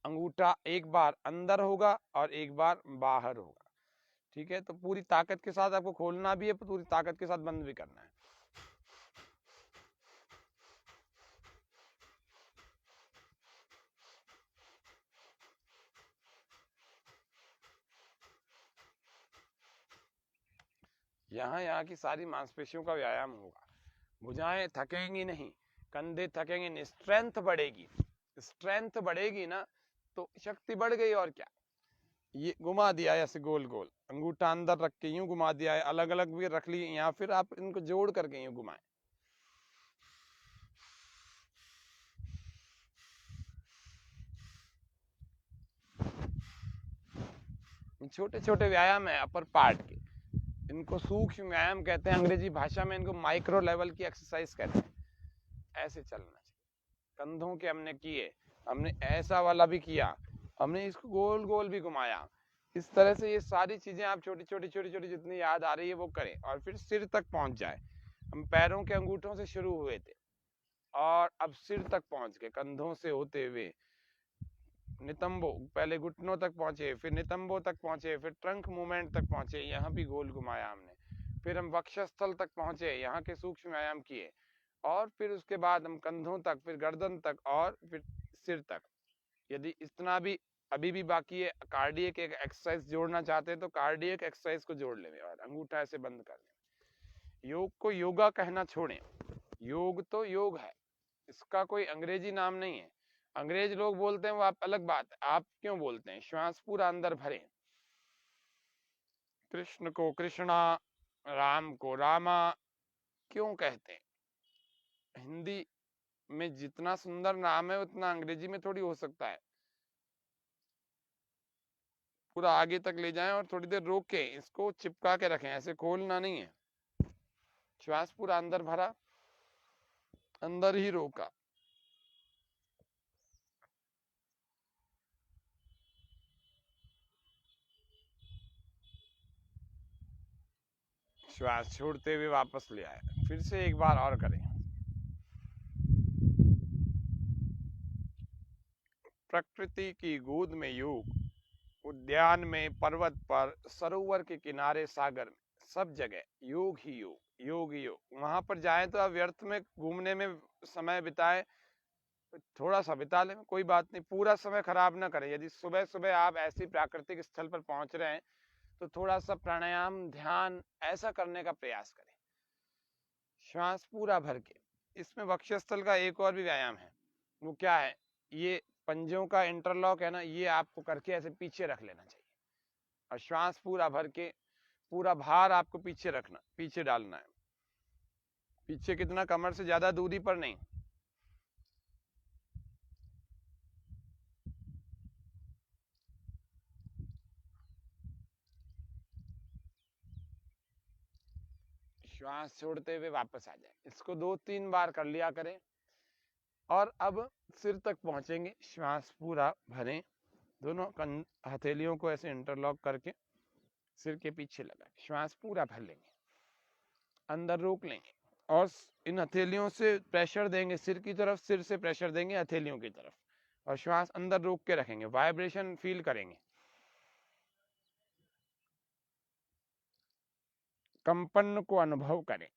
अंगूठा एक बार अंदर होगा और एक बार बाहर होगा, ठीक है। तो पूरी ताकत के साथ आपको खोलना भी है, पूरी ताकत के साथ बंद भी करना है। यहाँ की सारी मांसपेशियों का व्यायाम होगा, भुजाएं थकेंगी नहीं, कंधे थकेंगे नहीं, स्ट्रेंथ बढ़ेगी। स्ट्रेंथ बढ़ेगी ना तो शक्ति बढ़ गई, और क्या। ये घुमा दिया है ऐसे गोल गोल, अंगूठा अंदर रख के यूं घुमा दिया है, अलग अलग भी रख ली, या फिर आप इनको जोड़ करके यूं घुमाएं। छोटे छोटे व्यायाम है अपर पार्ट के, इनको सूक्ष्म व्यायाम कहते हैं, अंग्रेजी भाषा में इनको माइक्रो लेवल की एक्सरसाइज कहते हैं। ऐसे चलना चाहिए। कंधों के हमने किए, हमने ऐसा वाला भी किया, हमने इसको गोल गोल भी घुमाया। इस तरह से ये सारी चीजें आप छोटी छोटी छोटी छोटी जितनी याद आ रही है वो करें, और फिर सिर तक पहुंच जाए। हम पैरों के अंगूठों से शुरू हुए थे और अब सिर तक पहुंच गए, कंधों से होते हुए नितंबो, पहले घुटनों तक पहुंचे, फिर नितंबों तक पहुंचे, फिर ट्रंक मूवमेंट तक पहुंचे, यहाँ भी गोल घुमाया हमने। फिर हम वक्षस्थल तक पहुंचे, यहाँ के सूक्ष्म व्यायाम किए, और फिर उसके बाद हम कंधों तक, फिर गर्दन तक, और फिर सिर तक। यदि इतना भी अभी भी बाकी है, कार्डियक एक एक्सरसाइज जोड़ना चाहते हैं तो कार्डियक एक्सरसाइज को जोड़ लें, और अंगूठा ऐसे बंद कर लें। योग को योगा कहना छोड़ें, योग तो योग है, इसका कोई अंग्रेजी नाम नहीं है। अंग्रेज लोग बोलते हैं वो आप अलग बात है, आप क्यों बोलते हैं। श्वास पूरा अंदर भरें, कृष्ण को कृष्णा, राम को रामा क्यों कहते हैं? हिंदी में जितना सुंदर नाम है उतना अंग्रेजी में थोड़ी हो सकता है। पूरा आगे तक ले जाएं और थोड़ी देर रोक के इसको चिपका के रखें, ऐसे खोलना नहीं है। श्वास पूरा अंदर भरा, अंदर ही रोका। श्वास छोड़ते हुए वापस ले आए। फिर से एक बार और करें। प्रकृति की गोद में योग, उद्यान में, पर्वत पर, सरोवर के किनारे, सागर में, सब जगह योग ही योग, योग ही योग। वहां पर जाएं तो आप व्यर्थ में घूमने में समय बिताएं, थोड़ा सा बिता लें, कोई बात नहीं, पूरा समय खराब ना करें। यदि सुबह सुबह आप ऐसी प्राकृतिक स्थल पर पहुंच रहे हैं तो थोड़ा सा प्राणायाम, ध्यान ऐसा करने का प्रयास करें। श्वास पूरा भर के। इसमें वक्षस्थल का एक और भी व्यायाम है। वो क्या है? ये पंजों का इंटरलॉक है ना, ये आपको करके ऐसे पीछे रख लेना चाहिए और श्वास पूरा भर के, पूरा भार आपको पीछे रखना, पीछे डालना है। पीछे कितना? कमर से ज्यादा दूरी पर नहीं। श्वास छोड़ते हुए वापस आ जाए। इसको 2-3 बार कर लिया करें। और अब सिर तक पहुंचेंगे। श्वास पूरा भरें, दोनों हथेलियों को ऐसे इंटरलॉक करके सिर के पीछे लगा, श्वास पूरा भर लेंगे, अंदर रोक लेंगे और इन हथेलियों से प्रेशर देंगे सिर की तरफ, सिर से प्रेशर देंगे हथेलियों की तरफ और श्वास अंदर रोक के रखेंगे। वाइब्रेशन फील करेंगे, कंपन को अनुभव करें।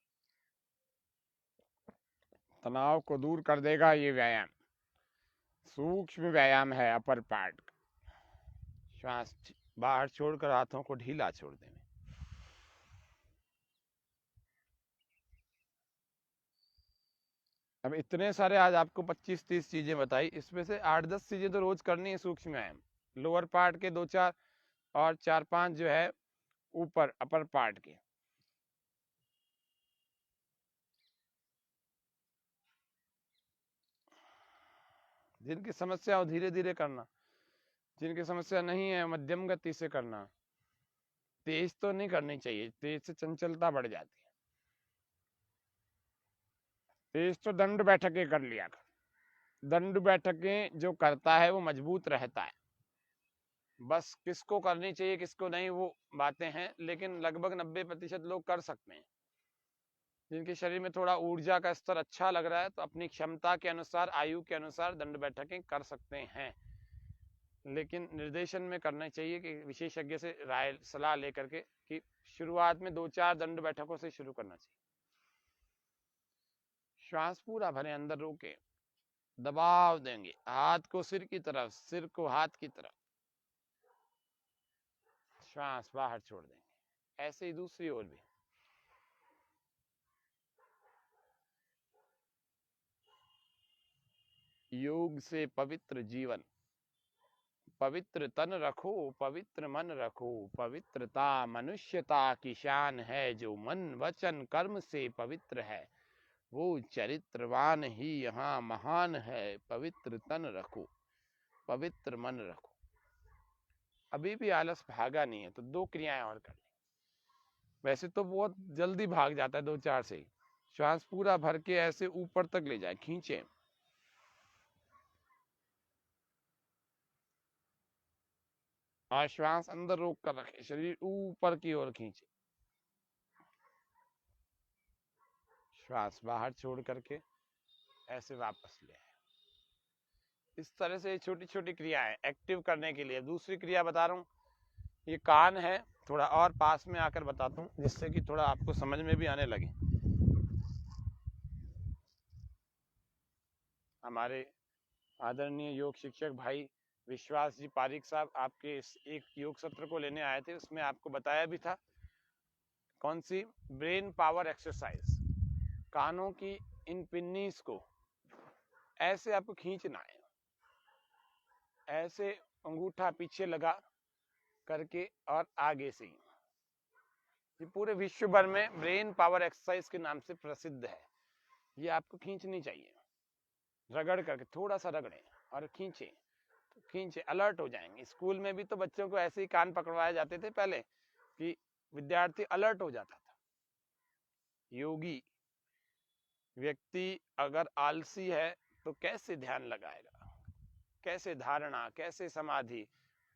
तनाव को दूर कर देगा ये व्यायाम। सूक्ष्म व्यायाम है अपर पार्ट का। श्वास बाहर छोड़कर हाथों को ढीला छोड़ देंगे। अब इतने सारे आज आपको 25-30 चीजें बताई, इसमें से 8-10 चीजें तो रोज करनी है सूक्ष्म व्यायाम। लोअर पार्ट के 2-4 और 4-5 जो है ऊपर अपर पार्ट के। जिनकी समस्या हो धीरे धीरे करना, जिनकी समस्या नहीं है मध्यम गति से करना। तेज तो नहीं करनी चाहिए, तेज से चंचलता बढ़ जाती है। तेज तो दंड बैठकें कर लिया कर। दंड बैठकें जो करता है वो मजबूत रहता है। बस किसको करनी चाहिए किसको नहीं वो बातें हैं, लेकिन लगभग 90% लोग कर सकते हैं। जिनके शरीर में थोड़ा ऊर्जा का स्तर अच्छा लग रहा है तो अपनी क्षमता के अनुसार, आयु के अनुसार दंड बैठकें कर सकते हैं। लेकिन निर्देशन में करना चाहिए कि विशेषज्ञ से राय सलाह लेकर के कि शुरुआत में 2-4 दंड बैठकों से शुरू करना चाहिए। श्वास पूरा भरें, अंदर रोके, दबाव देंगे हाथ को सिर की तरफ, सिर को हाथ की तरफ, श्वास बाहर छोड़ देंगे। ऐसे ही दूसरी ओर भी। योग से पवित्र जीवन, पवित्र तन रखो, पवित्र मन रखो। पवित्रता मनुष्यता की शान है, जो मन वचन कर्म से पवित्र है वो चरित्रवान ही यहाँ महान है। पवित्र तन रखो, पवित्र मन रखो। अभी भी आलस भागा नहीं है तो 2 क्रियाएं और कर लें। वैसे तो बहुत जल्दी भाग जाता है 2-4 से ही। श्वास पूरा भर के ऐसे ऊपर तक ले जाए, खींचे और श्वास अंदर रोक कर रखे, शरीर ऊपर की ओर खींचे, श्वास बाहर छोड़ करके ऐसे वापस ले आए। इस तरह से छोटी छोटी क्रियाएं एक्टिव करने के लिए। दूसरी क्रिया बता रहा हूँ, ये कान है, थोड़ा और पास में आकर बताता हूँ जिससे कि थोड़ा आपको समझ में भी आने लगे। हमारे आदरणीय योग शिक्षक भाई विश्वास जी पारिक साहब आपके इस एक योग सत्र को लेने आए थे, उसमें आपको बताया भी था कौन सी? Brain power exercise. कानों की इन पिन्नीस को ऐसे आपको खींचना है, ऐसे अंगूठा पीछे लगा करके और आगे से ये पूरे विश्व भर में ब्रेन पावर एक्सरसाइज के नाम से प्रसिद्ध है। ये आपको खींचनी चाहिए, रगड़ करके थोड़ा सा रगड़ें और खींचे, तो खींचे, अलर्ट हो जाएंगे। स्कूल में भी तो बच्चों को ऐसे ही कान पकड़वाए जाते थे पहले कि विद्यार्थी अलर्ट हो जाता था। योगी व्यक्ति अगर आलसी है तो कैसे ध्यान लगाएगा, कैसे धारणा, कैसे समाधि,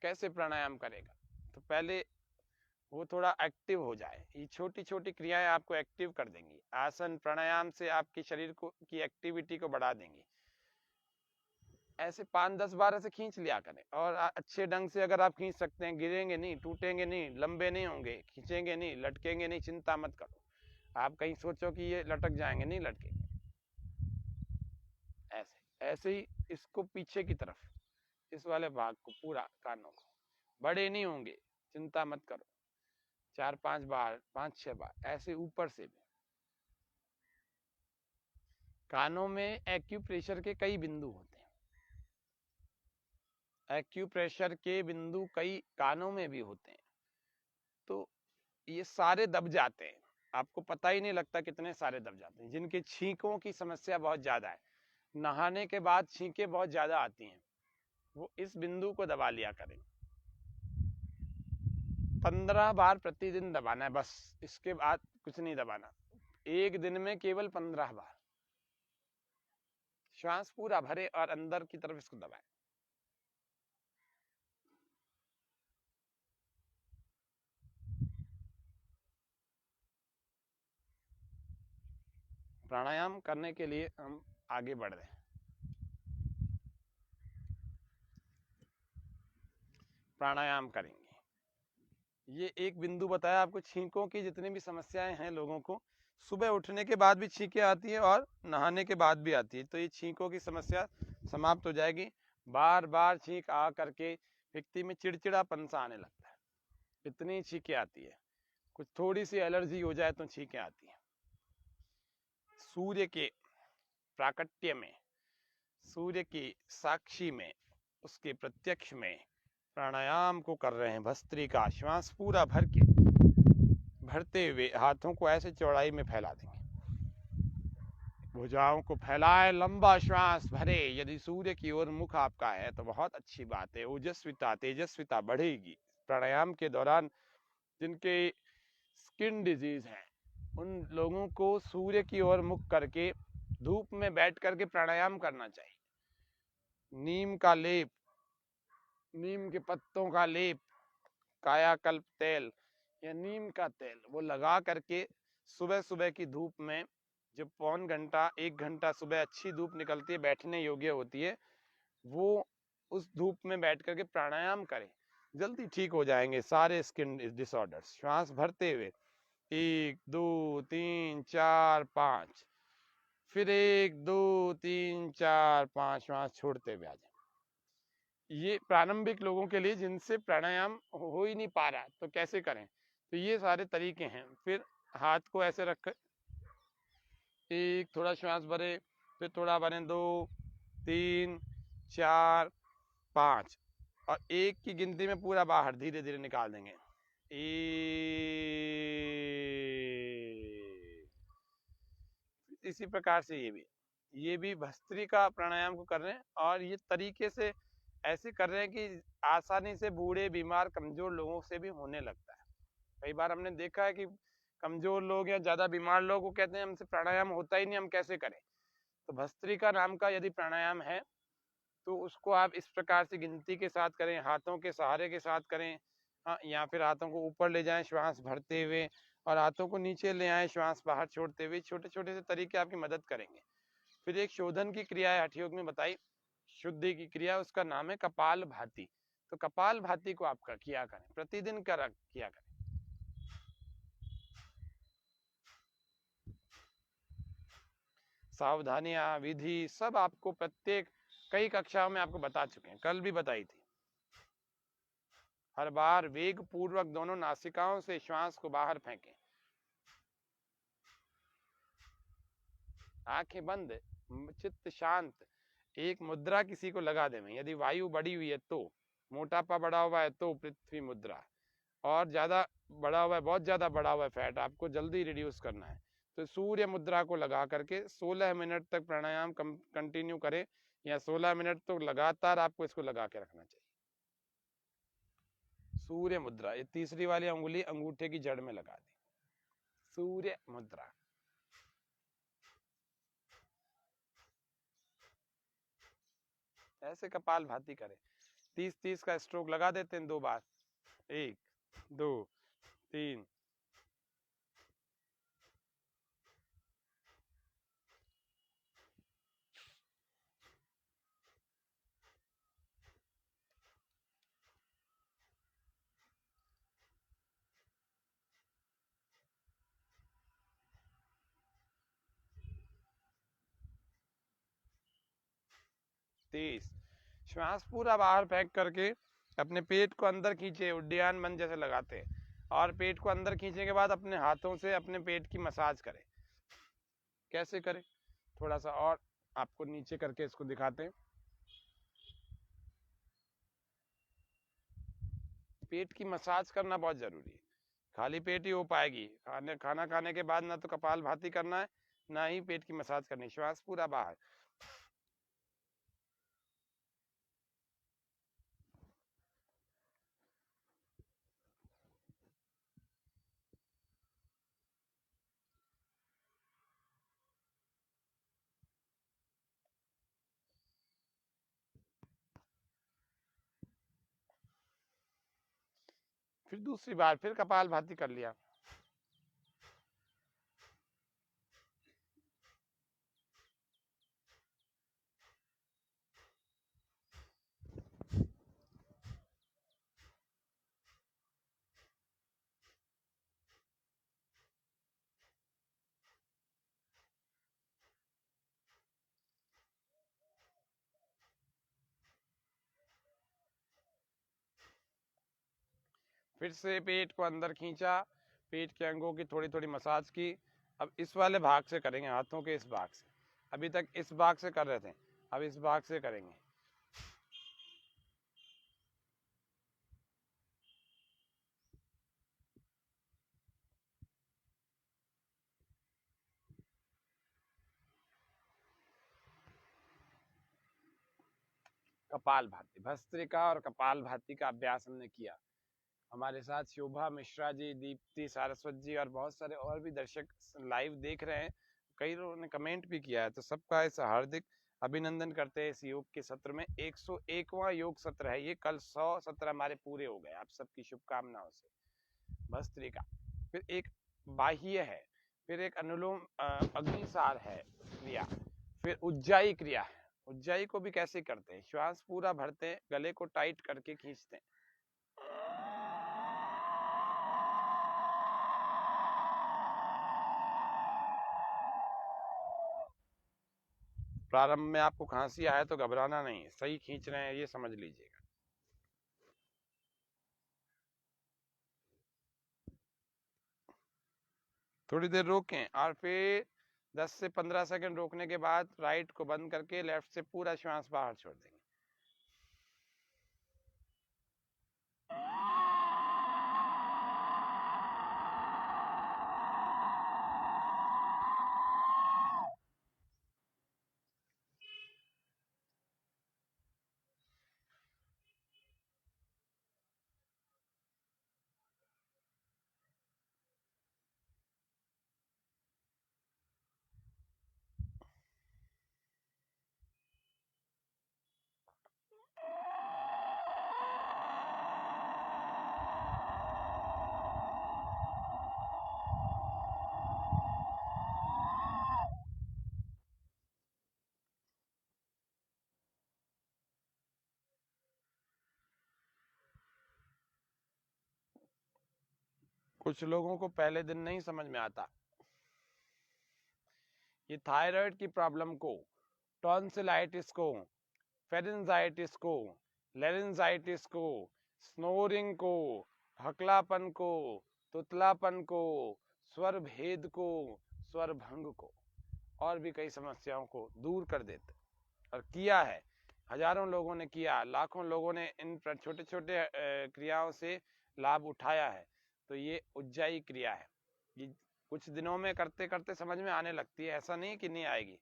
कैसे प्राणायाम करेगा? तो पहले वो थोड़ा एक्टिव हो जाए। ये छोटी छोटी क्रियाएं आपको एक्टिव कर देंगी। आसन प्राणायाम से आपके शरीर को की एक्टिविटी को बढ़ा देंगी। ऐसे 5-10 बार ऐसे खींच लिया करें, और अच्छे ढंग से अगर आप खींच सकते हैं, गिरेंगे नहीं, टूटेंगे नहीं, लंबे नहीं होंगे, खींचेंगे नहीं, लटकेंगे नहीं, चिंता मत करो। आप कहीं सोचो कि ये लटक जाएंगे, नहीं लटकेंगे। ऐसे ऐसे ही इसको पीछे की तरफ, इस वाले भाग को, पूरा कानों को, बड़े नहीं होंगे, चिंता मत करो। 4-5 बार, 5-6 बार ऐसे ऊपर से भी। कानों में एक्यूप्रेशर के कई बिंदु होते हैं। एक्यूप्रेशर के बिंदु कई कानों में भी होते हैं, तो ये सारे दब जाते हैं, आपको पता ही नहीं लगता कितने सारे दब जाते हैं। जिनके छींकों की समस्या बहुत ज्यादा है, नहाने के बाद छींकें बहुत ज्यादा आती हैं, वो इस बिंदु को दबा लिया करें। 15 बार प्रतिदिन दबाना है बस, इसके बाद कुछ नहीं दबाना। एक दिन में केवल 15 बार श्वास पूरा भरे और अंदर की तरफ इसको दबाएं। प्राणायाम करने के लिए हम आगे बढ़ रहे हैं। प्राणायाम करेंगे। ये एक बिंदु बताया आपको। छींकों की जितनी भी समस्याएं हैं लोगों को, सुबह उठने के बाद भी छींकें आती है और नहाने के बाद भी आती है, तो ये छींकों की समस्या समाप्त हो जाएगी। बार बार छींक आ करके व्यक्ति में चिड़चिड़ापन सा आने लगता है, इतनी छींकें आती है। कुछ थोड़ी सी एलर्जी हो जाए तो छींकें आती है। सूर्य के प्राकट्य में, सूर्य की साक्षी में, उसके प्रत्यक्ष में प्राणायाम को कर रहे हैं। भस्त्रिका, श्वास पूरा भर के, भरते हुए हाथों को ऐसे चौड़ाई में फैला देंगे, भुजाओं को फैलाए, लंबा श्वास भरे। यदि सूर्य की ओर मुख आपका है तो बहुत अच्छी बात है, ओजस्विता, तेजस्विता बढ़ेगी। प्राणायाम के दौरान जिनके स्किन डिजीज है, उन लोगों को सूर्य की ओर मुख करके धूप में बैठ करके प्राणायाम करना चाहिए। नीम का लेप, नीम के पत्तों का लेप, कायाकल्प तेल या नीम का तेल, वो लगा करके सुबह सुबह की धूप में, जब 1 घंटा 1 घंटा सुबह अच्छी धूप निकलती है, बैठने योग्य होती है, वो उस धूप में बैठ करके प्राणायाम करें, जल्दी ठीक हो जाएंगे सारे स्किन डिसऑर्डर्स। श्वास भरते हुए 1 2 3 4 5, फिर 1 2 3 4 5, श्वास छोड़ते हुए आ जाए। ये प्रारंभिक लोगों के लिए जिनसे प्राणायाम हो ही नहीं पा रहा, तो कैसे करें? तो ये सारे तरीके हैं। फिर हाथ को ऐसे रख, एक थोड़ा श्वास भरे, फिर थोड़ा भरे, 2 3 4 5, और 1 की गिनती में पूरा बाहर धीरे धीरे निकाल देंगे। इसी प्रकार से ये भी भस्त्रिका प्राणायाम को कर रहे हैं, और ये तरीके से ऐसे कर रहे हैं कि आसानी से बूढ़े, बीमार, कमजोर लोगों से भी होने लगता है। कई बार हमने देखा है कि कमजोर लोग या ज्यादा बीमार लोग को कहते हैं हमसे प्राणायाम होता ही नहीं, हम कैसे करें? तो भस्त्रिका नाम का यदि प्राणायाम है तो उसको आप इस प्रकार से गिनती के साथ करें, हाथों के सहारे के साथ करें, हाँ, या फिर हाथों को ऊपर ले जाएं श्वास भरते हुए, और हाथों को नीचे ले आए श्वास बाहर छोड़ते हुए। छोटे छोटे से तरीके आपकी मदद करेंगे। फिर एक शोधन की क्रिया है हठ योग में बताई, शुद्धि की क्रिया, उसका नाम है कपाल भाती। तो कपाल भाती को आप किया करें, प्रतिदिन किया करें। सावधानियां, विधि सब आपको प्रत्येक कई कक्षाओं में आपको बता चुके हैं, कल भी बताई थी। हर बार वेग पूर्वक दोनों नासिकाओं से श्वास को बाहर फेंकें, आंखें बंद, चित्त शांत। एक मुद्रा किसी को लगा दें, यदि वायु बढ़ी हुई है तो, मोटापा बढ़ा हुआ है तो पृथ्वी मुद्रा, और ज़्यादा बढ़ा हुआ है, बहुत ज़्यादा बढ़ा हुआ है फैट, आपको जल्दी रिड्यूस करना है, तो सूर्य मुद्रा को लगा करके 16 मिनट तक प्राणायाम कंटिन्यू करें, या 16 मिनट तो लगातार आपको इसको लगा के रखना चाहिए। सूर्य मुद्रा, ये तीसरी वाली अंगुली अंगूठे की जड़ में लगा दी, सूर्य मुद्रा। ऐसे कपाल भाती करें, 30-30 का स्ट्रोक लगा देते हैं 2 बार, 1 2 3। श्वास पूरा बाहर फेंक करके अपने पेट को अंदर खींचे, उड्डयन मन जैसे लगाते हैं, और पेट को अंदर खींचने के बाद अपने हाथों से अपने पेट की मसाज करें। कैसे करें, थोड़ा सा और आपको नीचे करके इसको दिखाते हैं। पेट की मसाज करना बहुत जरूरी है, खाली पेट ही हो पाएगी। खाना खाने के बाद ना तो कपाल भाती करना है, ना ही पेट की मसाज करनी। श्वास पूरा बाहर, फिर दूसरी बार फिर कपाल भाती कर लिया। फिर से पेट को अंदर खींचा, पेट के अंगों की थोड़ी थोड़ी मसाज की। अब इस वाले भाग से करेंगे, हाथों के इस भाग से। अभी तक इस भाग से कर रहे थे, अब इस भाग से करेंगे। कपाल भाती, भस्त्रिका और कपाल भाती का अभ्यास हमने किया। हमारे साथ शोभा मिश्रा जी, दीप्ति सारस्वत जी और बहुत सारे और भी दर्शक लाइव देख रहे हैं। कई लोगों ने कमेंट भी किया है, तो सबका इस हार्दिक अभिनंदन करते हैं। इस योग के सत्र में 101वां योग सत्र है ये, कल 100 सत्र हमारे पूरे हो गए, आप सबकी शुभकामनाओं से। भस्त्रिका, फिर एक बाह्य है, फिर एक अनुलोम अग्निसार है क्रिया, फिर उज्जाई क्रिया है। उज्जाई को भी कैसे करते हैं, श्वास पूरा भरते हैं, गले को टाइट करके खींचते हैं। प्रारंभ में आपको खांसी आए तो घबराना नहीं, सही खींच रहे हैं ये समझ लीजिएगा। थोड़ी देर रोकें और फिर 10 से 15 सेकंड रोकने के बाद राइट को बंद करके लेफ्ट से पूरा श्वास बाहर छोड़ देंगे। कुछ लोगों को पहले दिन नहीं समझ में आता। ये थायराइड की प्रॉब्लम को, टॉन्सिलाइटिस को, फेरेंजाइटिस को, लेरेंजाइटिस को, स्नोरिंग को, हकलापन को, तुतलापन को, स्वर भेद को, स्वर भंग को, और भी कई समस्याओं को दूर कर देते। और किया है, हजारों लोगों ने किया, लाखों लोगों ने इन छोटे छोटे क्रियाओं से लाभ उठाया है, तो ये उज्जाई क्रिया है। ये कुछ दिनों में करते करते समझ में आने लगती है, ऐसा नहीं कि नहीं आएगी।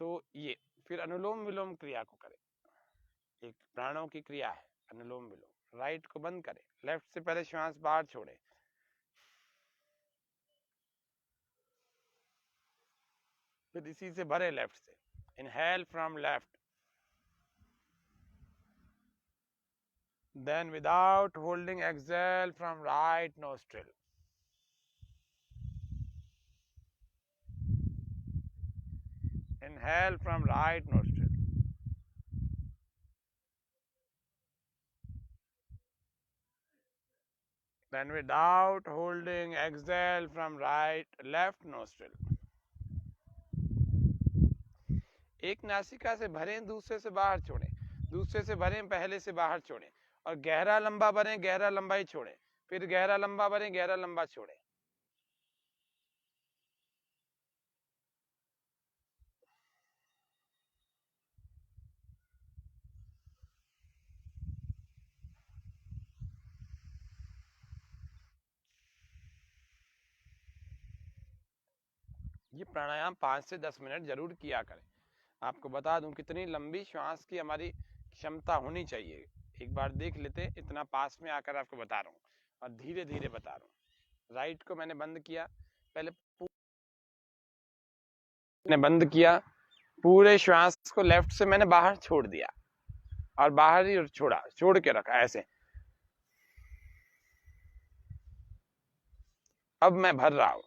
तो ये फिर अनुलोम विलोम क्रिया को करें, एक प्राणों की क्रिया है अनुलोम विलोम। राइट को बंद करें, लेफ्ट से पहले श्वास बाहर छोड़े, फिर इसी से भरे लेफ्ट से। Inhale from left, then without holding exhale from right nostril. Inhale from right nostril. Then without holding exhale from left nostril. एक नासिका से भरें, दूसरे से बाहर छोड़ें, दूसरे से भरें, पहले से बाहर छोड़ें, और गहरा लंबा भरें, गहरा लंबा ही छोड़ें, फिर गहरा लंबा भरें, गहरा लंबा छोड़ें। ये प्राणायाम 5 से 10 मिनट जरूर किया करें। आपको बता दूं कितनी लंबी श्वास की हमारी क्षमता होनी चाहिए, एक बार देख लेते। इतना पास में आकर आपको बता रहा हूँ और धीरे धीरे बता रहा हूँ। राइट को मैंने बंद किया, पहले मैंने बंद किया, पूरे श्वास को लेफ्ट से मैंने बाहर छोड़ दिया और बाहर ही छोड़ा, छोड़ के रखा ऐसे। अब मैं भर रहा हूं।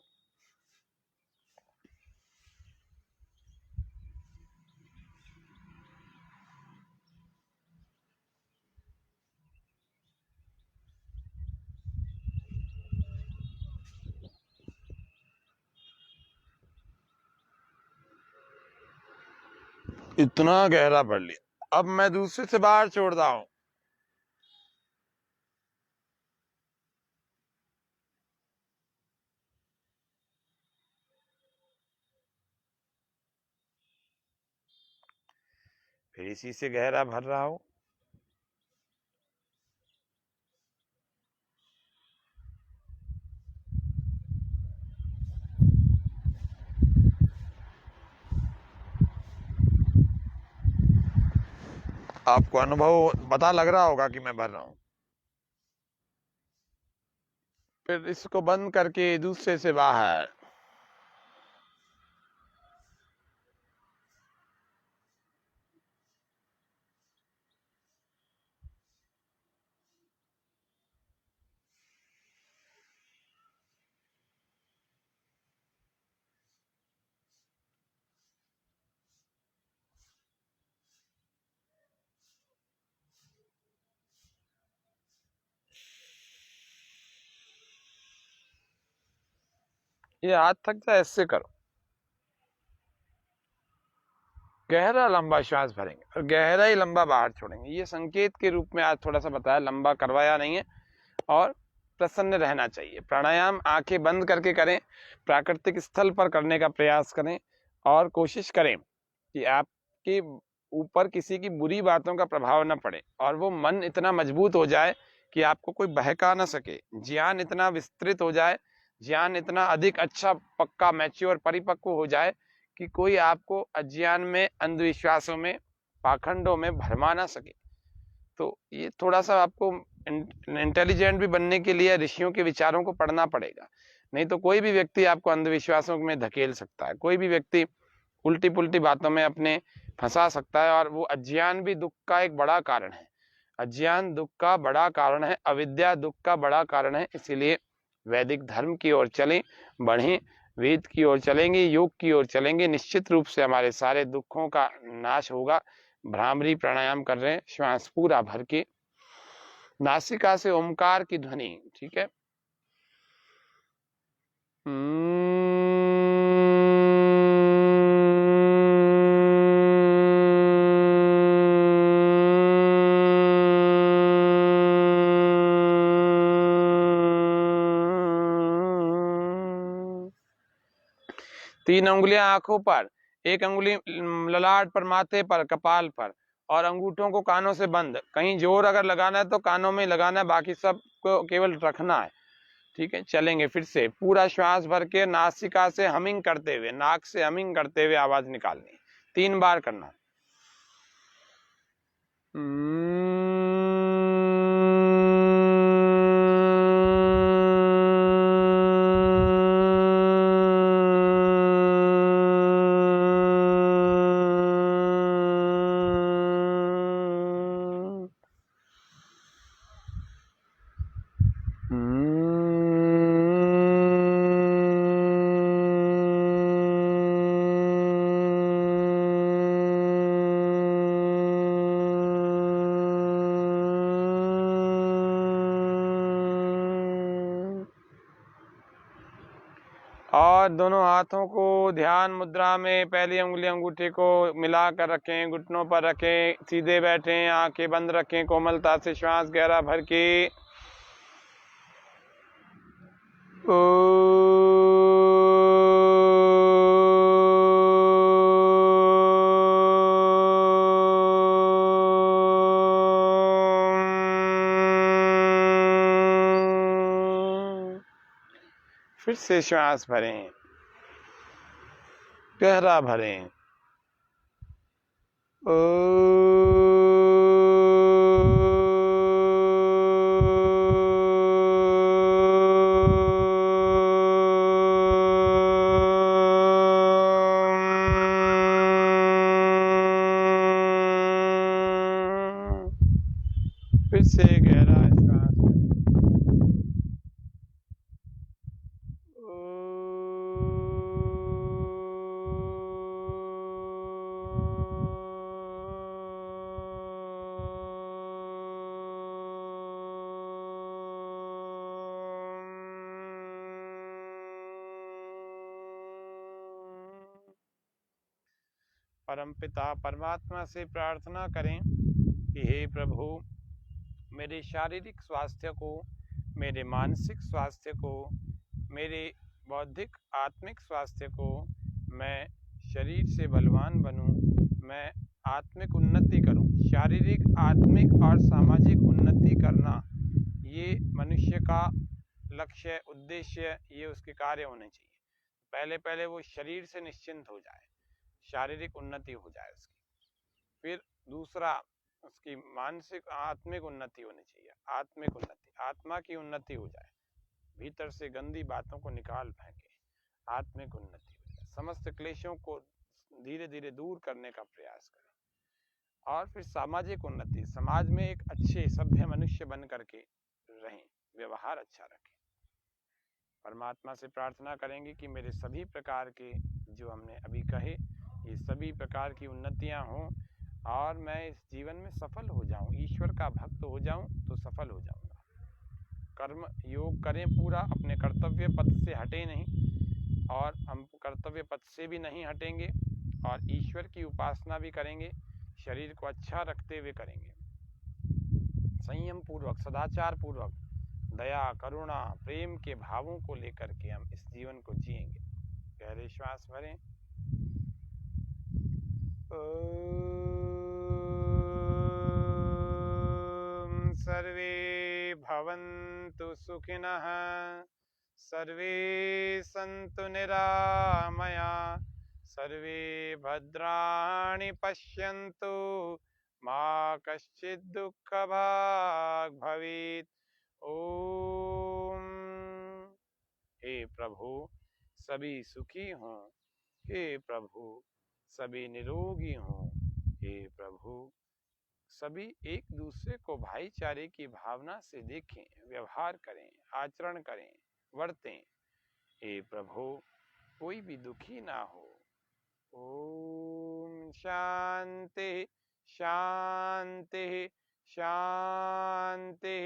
इतना गहरा भर लिया, अब मैं दूसरे से बाहर छोड़ रहा हूं। फिर इसी से गहरा भर रहा हूं। आपको अनुभव पता लग रहा होगा कि मैं भर रहा हूं। फिर इसको बंद करके दूसरे से बाहर। ये हाथ थक जाए ऐसे करो, गहरा लंबा श्वास भरेंगे और गहरा ही लंबा बाहर छोड़ेंगे। ये संकेत के रूप में आज थोड़ा सा बताया, लंबा करवाया नहीं है। और प्रसन्न रहना चाहिए। प्राणायाम आंखें बंद करके करें, प्राकृतिक स्थल पर करने का प्रयास करें और कोशिश करें कि आपके ऊपर किसी की बुरी बातों का प्रभाव न पड़े और वो मन इतना मजबूत हो जाए कि आपको कोई बहका ना सके। ज्ञान इतना विस्तृत हो जाए, ज्ञान इतना अधिक अच्छा पक्का मैच्योर परिपक्व हो जाए कि कोई आपको अज्ञान में, अंधविश्वासों में, पाखंडों में भरमा ना सके। तो ये थोड़ा सा आपको इंटेलिजेंट भी बनने के लिए ऋषियों के विचारों को पढ़ना पड़ेगा, नहीं तो कोई भी व्यक्ति आपको अंधविश्वासों में धकेल सकता है, कोई भी व्यक्ति उल्टी पुल्टी बातों में अपने फंसा सकता है। और वो अज्ञान भी दुख का एक बड़ा कारण है, अज्ञान दुख का बड़ा कारण है, अविद्या दुख का बड़ा कारण है। इसीलिए वैदिक धर्म की ओर चलें, बढ़ें, वेद की ओर चलेंगे, योग की ओर चलेंगे, निश्चित रूप से हमारे सारे दुखों का नाश होगा। भ्रामरी प्राणायाम कर रहे हैं, श्वास पूरा भर के, नासिका से ओमकार की ध्वनि, ठीक है। 3 उंगलियां आंखों पर, 1 उंगली ललाट पर, माथे पर, कपाल पर, और अंगूठों को कानों से बंद। कहीं जोर अगर लगाना है तो कानों में लगाना है, बाकी सब को केवल रखना है। ठीक है, चलेंगे फिर से। पूरा श्वास भर के नासिका से हमिंग करते हुए, नाक से हमिंग करते हुए आवाज निकालनी, 3 बार करना। और दोनों हाथों को ध्यान मुद्रा में पहली उंगली अंगूठे को मिला कर रखें, घुटनों पर रखें, सीधे बैठें, आंखें बंद रखें, कोमलता से श्वास गहरा भर के फिर से श्वास भरें, गहरा भरें। फिर से गहरा श्वास परमपिता परमात्मा से प्रार्थना करें कि हे प्रभु, मेरे शारीरिक स्वास्थ्य को, मेरे मानसिक स्वास्थ्य को, मेरे बौद्धिक आत्मिक स्वास्थ्य को, मैं शरीर से बलवान बनूं, मैं आत्मिक उन्नति करूं। शारीरिक, आत्मिक और सामाजिक उन्नति करना, ये मनुष्य का लक्ष्य, उद्देश्य, ये उसके कार्य होने चाहिए। पहले पहले वो शरीर से निश्चिंत हो जाए, शारीरिक उन्नति हो जाए उसकी। फिर दूसरा, उसकी मानसिक आत्मिक उन्नति होनी चाहिए, आत्मिक उन्नति, आत्मा की उन्नति हो जाए, भीतर से गंदी बातों को निकाल फेंके, आत्मिक उन्नति हो जाए, समस्त क्लेशों को धीरे धीरे दूर करने का प्रयास करें। और फिर सामाजिक उन्नति, समाज में एक अच्छे सभ्य मनुष्य बन करके रहें, व्यवहार अच्छा रखें। परमात्मा से प्रार्थना करेंगे कि मेरे सभी प्रकार के जो हमने अभी कहे, ये सभी प्रकार की उन्नतियां हों और मैं इस जीवन में सफल हो जाऊं, ईश्वर का भक्त हो जाऊं तो सफल हो जाऊंगा। कर्म योग करें पूरा, अपने कर्तव्य पथ से हटे नहीं, और हम कर्तव्य पथ से भी नहीं हटेंगे, और ईश्वर की उपासना भी करेंगे, शरीर को अच्छा रखते हुए करेंगे, संयम पूर्वक, सदाचार पूर्वक, दया, करुणा, प्रेम के भावों को लेकर के हम इस जीवन को जिएंगे। गहरे श्वास भरें। सर्वे भवन्तु सुखिनः, सर्वे सन्तु निरामया, सर्वे भद्राणि पश्यन्तु, मा कश्चित् दुःखभाग् भवेत्। ओम। हे प्रभु, सभी सुखी हों। हे प्रभु, सभी निरोगी हों। हे प्रभु, सभी एक दूसरे को भाईचारे की भावना से देखें, व्यवहार करें, आचरण करें, वर्तें। हे प्रभु, कोई भी दुखी ना हो। ओम शांति शांति शांति।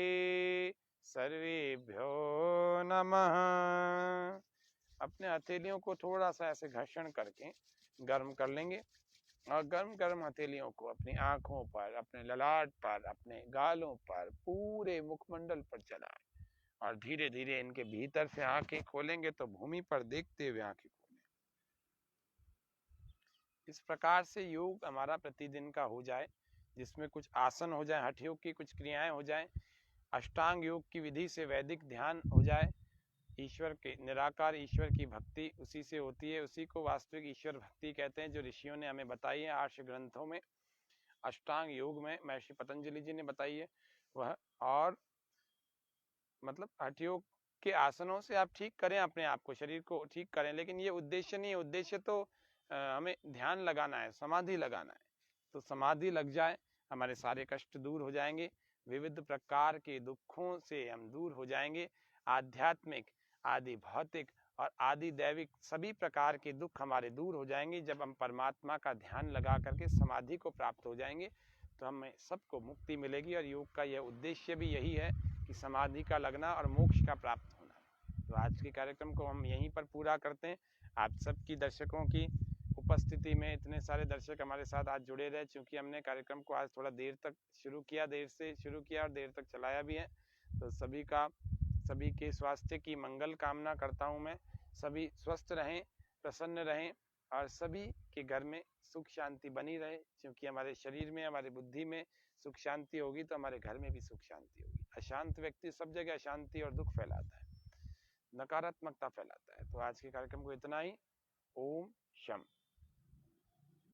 सर्वेभ्यो नमः। अपने हथेलियों को थोड़ा सा ऐसे घर्षण करके गर्म कर लेंगे, और गर्म गर्म हथेलियों को अपनी आंखों पर, अपने ललाट पर, अपने गालों पर, पूरे मुखमंडल पर चलाएं, और धीरे धीरे इनके भीतर से आंखें खोलेंगे तो भूमि पर देखते हुए आंखें खोलें। इस प्रकार से योग हमारा प्रतिदिन का हो जाए, जिसमें कुछ आसन हो जाए, हठ योग की कुछ क्रियाएं हो जाएं, अष्टांग योग की विधि से वैदिक ध्यान हो जाए, ईश्वर के निराकार ईश्वर की भक्ति उसी से होती है, उसी को वास्तविक ईश्वर भक्ति कहते हैं, जो ऋषियों ने हमें बताई है आर्ष ग्रंथों में, अष्टांग योग में महर्षि पतंजलि जी ने बताई है वह। और मतलब हठ योग के आसनों से आप ठीक करें अपने आप को, शरीर को ठीक करें, लेकिन ये उद्देश्य नहीं है। उद्देश्य तो हमें ध्यान लगाना है, समाधि लगाना है। तो समाधि लग जाए, हमारे सारे कष्ट दूर हो जाएंगे, विविध प्रकार के दुखों से हम दूर हो जाएंगे। आध्यात्मिक, आदि भौतिक और आदि दैविक सभी प्रकार के दुख हमारे दूर हो जाएंगे जब हम परमात्मा का ध्यान लगा करके समाधि को प्राप्त हो जाएंगे, तो हमें सबको मुक्ति मिलेगी। और योग का यह उद्देश्य भी यही है कि समाधि का लगना और मोक्ष का प्राप्त होना। तो आज के कार्यक्रम को हम यहीं पर पूरा करते हैं। आप सबकी दर्शकों की उपस्थिति में इतने सारे दर्शक हमारे साथ आज जुड़े रहे, क्योंकि हमने कार्यक्रम को आज थोड़ा देर तक शुरू किया, देर से शुरू किया और देर तक चलाया भी है। तो सभी के स्वास्थ्य की मंगल कामना करता हूँ मैं। सभी स्वस्थ रहें, प्रसन्न रहें और सभी के घर में सुख शांति बनी रहे, क्योंकि हमारे शरीर में, हमारी बुद्धि में सुख शांति होगी तो हमारे घर में भी सुख शांति होगी। अशांत व्यक्ति सब जगह अशांति और दुख फैलाता है, नकारात्मकता फैलाता है। तो आज के कार्यक्रम को इतना ही। ओम शम।